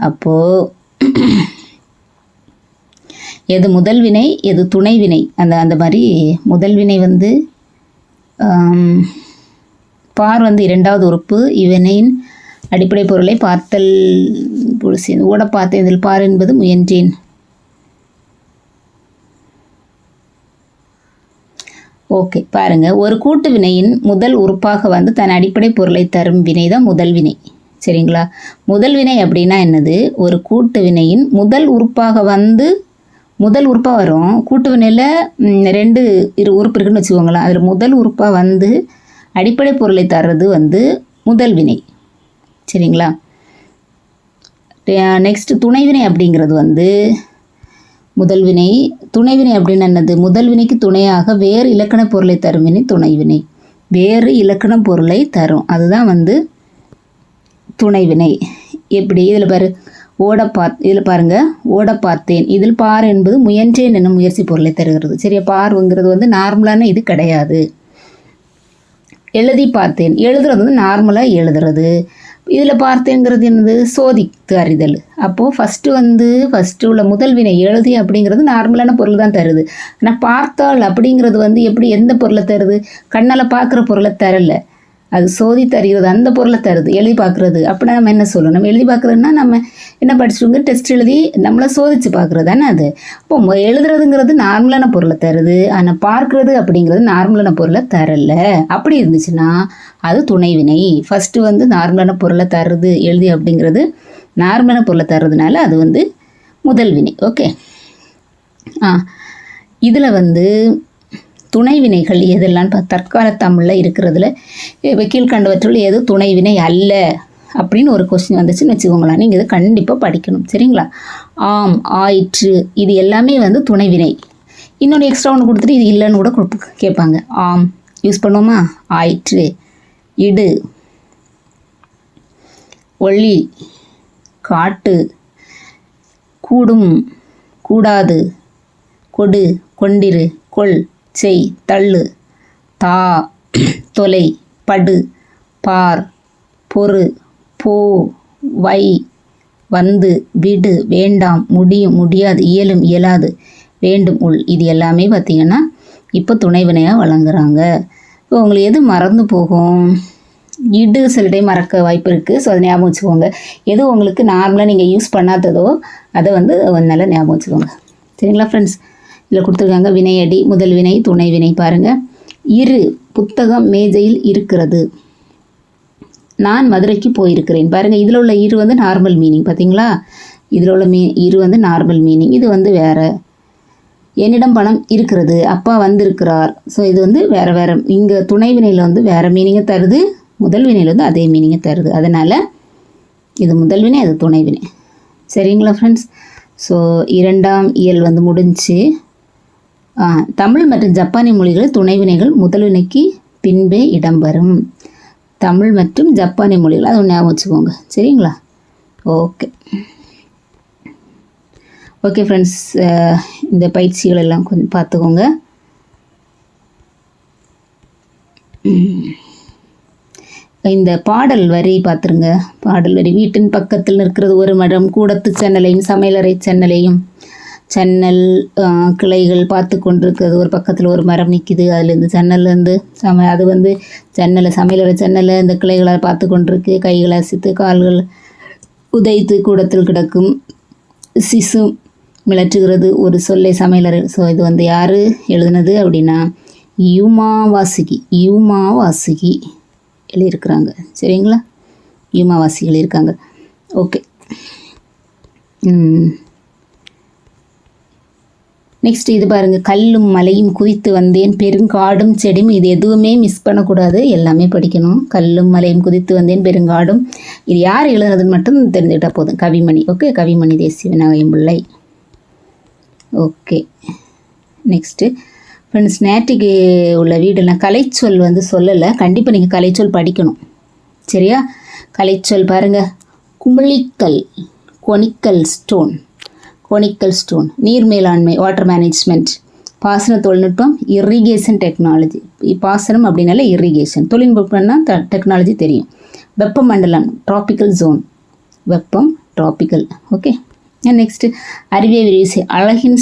Speaker 1: அப்போது எது முதல் வினை எது துணை வினை, அந்த மாதிரி முதல் வினை வந்து பார் வந்து 2வது உறுப்பு. இவனையின் அடிப்படை பொருளை பார்த்தல் ஓட பார்த்தேன். இதில் பார் என்பது முயன்றேன். ஓகே, பாருங்கள், ஒரு கூட்டு வினையின் முதல் உறுப்பாக வந்து தன் அடிப்படை பொருளை தரும் வினை தான் முதல் வினை. சரிங்களா? முதல் வினை அப்படின்னா என்னது? ஒரு கூட்டு வினையின் முதல் உறுப்பாக வந்து முதல் உறுப்பாக வரும். கூட்டு வினையில் 2 உறுப்பு இருக்குன்னு வச்சுக்கோங்களேன். அதில் முதல் உறுப்பாக வந்து அடிப்படை பொருளை தர்றது வந்து முதல் வினை. சரிங்களா? நெக்ஸ்ட் துணைவினை அப்படிங்கிறது வந்து முதல் வினை. துணைவினை அப்படின்னு என்னது? முதல் வினைக்கு துணையாக வேறு இலக்கண பொருளை தரும் வினை துணைவினை. வேறு இலக்கண பொருளை தரும், அதுதான் வந்து துணைவினை. எப்படி? இதில் பாரு, இதில் பாருங்கள், ஓட பார்த்தேன். இதில் பார் என்பது முயன்றேன் என்னும் முயற்சி பொருளை தருகிறது. சரியா? பார்ங்கிறது வந்து நார்மலான இது கிடையாது. எழுதி பார்த்தேன், எழுதுறது வந்து நார்மலாக எழுதுறது. இதில் பார்த்தேங்கிறது என்னது? சோதித்து அறிதல். அப்போது ஃபஸ்ட்டு உள்ள முதல் வினை எழுதி அப்படிங்கிறது நார்மலான பொருள் தான் தருது. ஆனால் பார்த்தால் அப்படிங்கிறது வந்து எப்படி, எந்த பொருளை தருது? கண்ணால் பார்க்குற பொருளை தரலை, அது சோதித்து அறிகிறது, அந்த பொருளை தருது. எழுதி பார்க்குறது அப்படின்னா நம்ம என்ன சொல்லணும்? நம்ம எழுதி பார்க்குறதுன்னா நம்ம என்ன படிச்சுடுங்க, டெஸ்ட் எழுதி நம்மளை சோதித்து பார்க்குறது தானே அது. அப்போ எழுதுறதுங்கிறது நார்மலான பொருளை தருது, ஆனால் பார்க்குறது அப்படிங்கிறது நார்மலான பொருளை தரல. அப்படி இருந்துச்சுன்னா அது துணைவினை. ஃபஸ்ட்டு வந்து நார்மலான பொருளை தருது எழுதி அப்படிங்கிறது நார்மலான பொருளை தர்றதுனால அது வந்து முதல் வினை. ஓகே. இதில் வந்து துணைவினைகள் எதெல்லாம் தற்கால தமிழில் இருக்கிறதுல கீழ்கண்டவற்றுள் எது துணைவினை அல்ல அப்படின்னு ஒரு கொஸ்டின் வந்துச்சுன்னு வச்சுக்கோங்களேன். நீங்கள் இதை கண்டிப்பாக படிக்கணும். சரிங்களா? ஆம், ஆயிற்று, இது எல்லாமே வந்து துணைவினை. இன்னொன்று எக்ஸ்ட்ரா ஒன்று கொடுத்துட்டு இது இல்லைன்னு கூட கேட்பாங்க. ஆம் யூஸ் பண்ணுவோமா? ஆயிற்று. இடு, ஒளி, காட்டு, கூடும், கூடாது, கொடு, கொண்டிரு, கொள், செய், தள்ளு, தா, தொலை, படு, பார், பொறு, போ, வை, வந்து, விடு, வேண்டாம், முடியும், முடியாது, இயலும், இயலாது, வேண்டும், உள். இது எல்லாமே பார்த்திங்கன்னா இப்போ துணைவினையாக வழங்குறாங்க. இப்போ உங்களுக்கு எது மறந்து போகும்? இடு சில டைம் மறக்க வாய்ப்பு இருக்குது. ஸோ அதை ஞாபகம் வச்சுக்கோங்க. எது உங்களுக்கு நார்மலாக நீங்கள் யூஸ் பண்ணாததோ அதை வந்து நல்லா ஞாபகம் வச்சுக்கோங்க. சரிங்களா ஃப்ரெண்ட்ஸ்? இதில் கொடுத்துருக்காங்க வினையடி, முதல் வினை, துணை வினை. பாருங்கள், இரு புத்தகம் மேஜையில் இருக்கிறது. நான் மதுரைக்கு போயிருக்கிறேன். பாருங்கள், இதில் உள்ள இரு வந்து நார்மல் மீனிங். பார்த்தீங்களா? இதில் உள்ள இரு வந்து நார்மல் மீனிங். இது வந்து வேறு. என்னிடம் பணம் இருக்கிறது, அப்பா வந்திருக்கிறார். ஸோ இது வந்து வேறு வேறு. இங்கே துணை வினையில் வந்து வேறு மீனிங்கை தருது, முதல் வினையில் வந்து அதே மீனிங்கை தருது. அதனால் இது முதல் வினை, அது துணை வினை. சரிங்களா ஃப்ரெண்ட்ஸ்? ஸோ 2ஆம் இயல் வந்து முடிஞ்சு. தமிழ் மற்றும் ஜப்பானிய மொழிகளில் துணை வினைகள் முதல் வினைக்கு பின்பே இடம்பெறும். தமிழ் மற்றும் ஜப்பானிய மொழிகள், அதை ஞாபகம் வச்சுக்கோங்க. சரிங்களா? ஓகே ஓகே ஃப்ரெண்ட்ஸ், இந்த பயிற்சிகள் எல்லாம் கொஞ்சம் பார்த்துக்கோங்க. இந்த பாடல் வரி பார்த்துருங்க. பாடல் வரி, வீட்டின் பக்கத்தில் இருக்கிறது ஒரு மரம், கூடத்து ஜன்னலையும் சமையலறை ஜன்னலையும், ஜன்னல் கிளைகள் பார்த்து கொண்டிருக்கிறது. ஒரு பக்கத்தில் ஒரு மரம் நிற்கிது, அதுலேருந்து ஜன்னல்லேருந்து அது வந்து ஜன்னலை, சமையலறை ஜன்னலை இந்த கிளைகளை பார்த்து கொண்டிருக்கு. கைகளை அசைத்து கால்கள் உதைத்து கூடத்தில் கிடக்கும் சிசு மிளற்றுகிறது ஒரு சொல்லை சமையலறை. ஸோ இது வந்து யார் எழுதுனது அப்படின்னா யூமா வாசுகி எழுதியிருக்கிறாங்க. சரிங்களா, யூமா வாசுகி எழுதியிருக்காங்க. ஓகே, நெக்ஸ்ட் இது பாருங்கள், கல்லும் மலையும் குதித்து வந்தேன், பெருங்காடும் செடியும். இது எதுவுமே மிஸ் பண்ணக்கூடாது, எல்லாமே படிக்கணும். கல்லும் மலையும் குதித்து வந்தேன், பெருங்காடும். இது யார் எழுதுனதுன்னு மட்டும் தெரிஞ்சுக்கிட்டால் போதும். கவிமணி. ஓகே, கவிமணி தேசிய விநாயகம் பிள்ளை. ஓகே, நெக்ஸ்ட்டு ஃப்ரெண்ட்ஸ், நேற்றுக்கு உள்ள வீடெல்லாம் கலைச்சொல் வந்து சொல்லலை. கண்டிப்பாக நீங்கள் கலைச்சொல் படிக்கணும். சரியா, கலைச்சொல் பாருங்கள். குமிழிக்கல், கொனிக்கல் ஸ்டோன், நீர் மேலாண்மை, வாட்டர் மேனேஜ்மெண்ட், பாசன தொழில்நுட்பம், இரிகேஷன் டெக்னாலஜி. பாசனம் அப்படின்னால இரிகேஷன், தொழில்நுட்பம்னா டெக்னாலஜி தெரியும். வெப்பமண்டலம், tropical zone, tropical. Okay, next அறிவிய விரிவிசை, அழகின்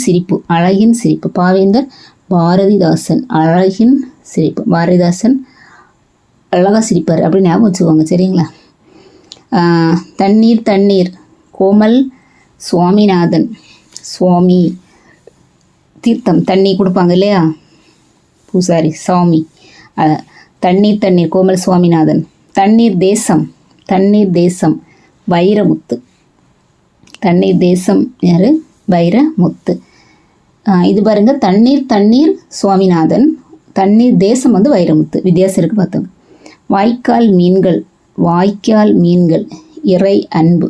Speaker 1: சிரிப்பு, பாவேந்தர் பாரதிதாசன். பாரதிதாசன் அழகாக சிரிப்பார் அப்படின்னு ஞாபகம் வச்சுக்கோங்க. சரிங்களா, தண்ணீர், கோமல் சுவாமிநாதன். சுவாமி தீர்த்தம், தண்ணி கொடுப்பாங்க இல்லையா, பூசாரி சாமி. தண்ணீர், கோமல் சுவாமிநாதன். தண்ணீர் தேசம், வைரமுத்து. தண்ணீர் தேசம் யார்? வைரமுத்து. இது பாருங்கள், தண்ணீர் சுவாமிநாதன், தண்ணீர் தேசம் வந்து வைரமுத்து. வித்தியாசம் இருக்குது பார்த்தோங்க. வாய்க்கால் மீன்கள், இறை அன்பு.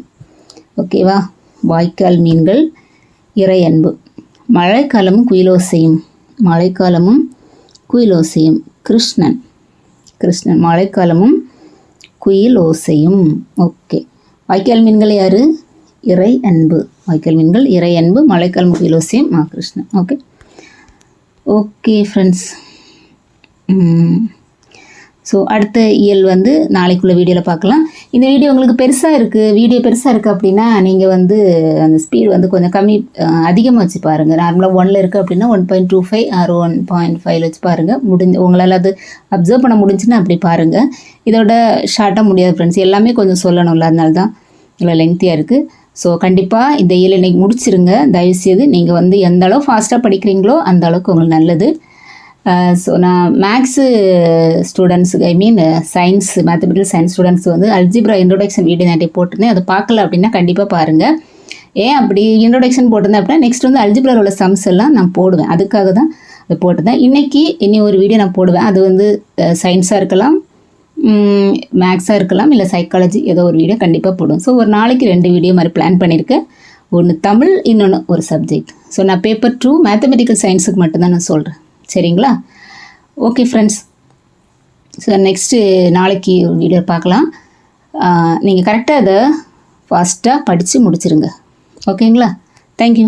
Speaker 1: ஓகேவா, வாய்க்கால் மீன்கள், இறை அன்பு. மழைக்காலமும் குயிலோசையும், கிருஷ்ணன், மழைக்காலமும் குயிலோசையும். ஓகே, வாய்க்கால் மீன்கள் யார்? இறை அன்பு. மழைக்காலம் குயிலோசையும் கிருஷ்ணன். ஓகே ஃப்ரெண்ட்ஸ், ஸோ அடுத்த இயல் வந்து நாளைக்குள்ள வீடியோவில் பார்க்கலாம். இந்த வீடியோ உங்களுக்கு பெருசாக இருக்குது அப்படின்னா நீங்கள் வந்து அந்த ஸ்பீடு வந்து கொஞ்சம் அதிகமாக வச்சு பாருங்கள். நார்மலாக 1ல் இருக்குது அப்படின்னா 1.25 ஆர் 1.5 வச்சு பாருங்கள். உங்களால் அது அப்சர்வ் பண்ண முடிஞ்சுன்னா அப்படி பாருங்கள். இதோட ஷார்ட்டாக முடியாது ஃப்ரெண்ட்ஸ், எல்லாமே கொஞ்சம் சொல்லணும்ல, அதனால தான் இவ்வளோ லெங்க்த்தியாக இருக்குது. ஸோ கண்டிப்பாக இந்த இயல் இன்றைக்கி முடிச்சிருங்க. தயவுசெய்து நீங்கள் வந்து எந்த அளவு ஃபாஸ்ட்டாக படிக்கிறீங்களோ அந்த அளவுக்கு உங்களுக்கு நல்லது. ஸோ நான் மேக்ஸு ஸ்டூடெண்ட்ஸுக்கு சயின்ஸ், மேத்தமெட்டிக்கல் சயின்ஸ் ஸ்டூடெண்ட்ஸ் வந்து அல்ஜிப்ரா இன்ட்ரோடக்ஷன் வீடியோ நிறைய போட்டிருந்தேன். அதை பார்க்கல அப்படின்னா கண்டிப்பாக பாருங்கள். ஏன் அப்படி இன்ட்ரோடக்ஷன் போட்டிருந்தேன் அப்படின்னா நெக்ஸ்ட் வந்து அல்ஜிப்ராவில் உள்ள சம்ஸ் எல்லாம் நான் போடுவேன். அதுக்காக தான் அதை போட்டிருந்தேன். இனி ஒரு வீடியோ நான் போடுவேன். அது வந்து சயின்ஸாக இருக்கலாம், மேக்ஸாக இருக்கலாம், இல்லை சைக்காலஜி, ஏதோ ஒரு வீடியோ கண்டிப்பாக போடுவேன். ஸோ ஒரு நாளைக்கு 2 வீடியோ மாதிரி பிளான் பண்ணியிருக்கேன். ஒன்று தமிழ், இன்னொன்று ஒரு சப்ஜெக்ட். ஸோ நான் பேப்பர் 2 மேத்தமெட்டிக்கல் சயின்ஸுக்கு மட்டும்தான் நான் சொல்கிறேன். சரிங்களா, ஓகே ஃப்ரெண்ட்ஸ். ஸோ நெக்ஸ்ட்டு நாளைக்கு வீடியோ பார்க்கலாம். நீங்கள் கரெக்டாக அதை ஃபாஸ்ட்டாக படித்து முடிச்சிருங்க. ஓகேங்களா, தேங்க்யூ.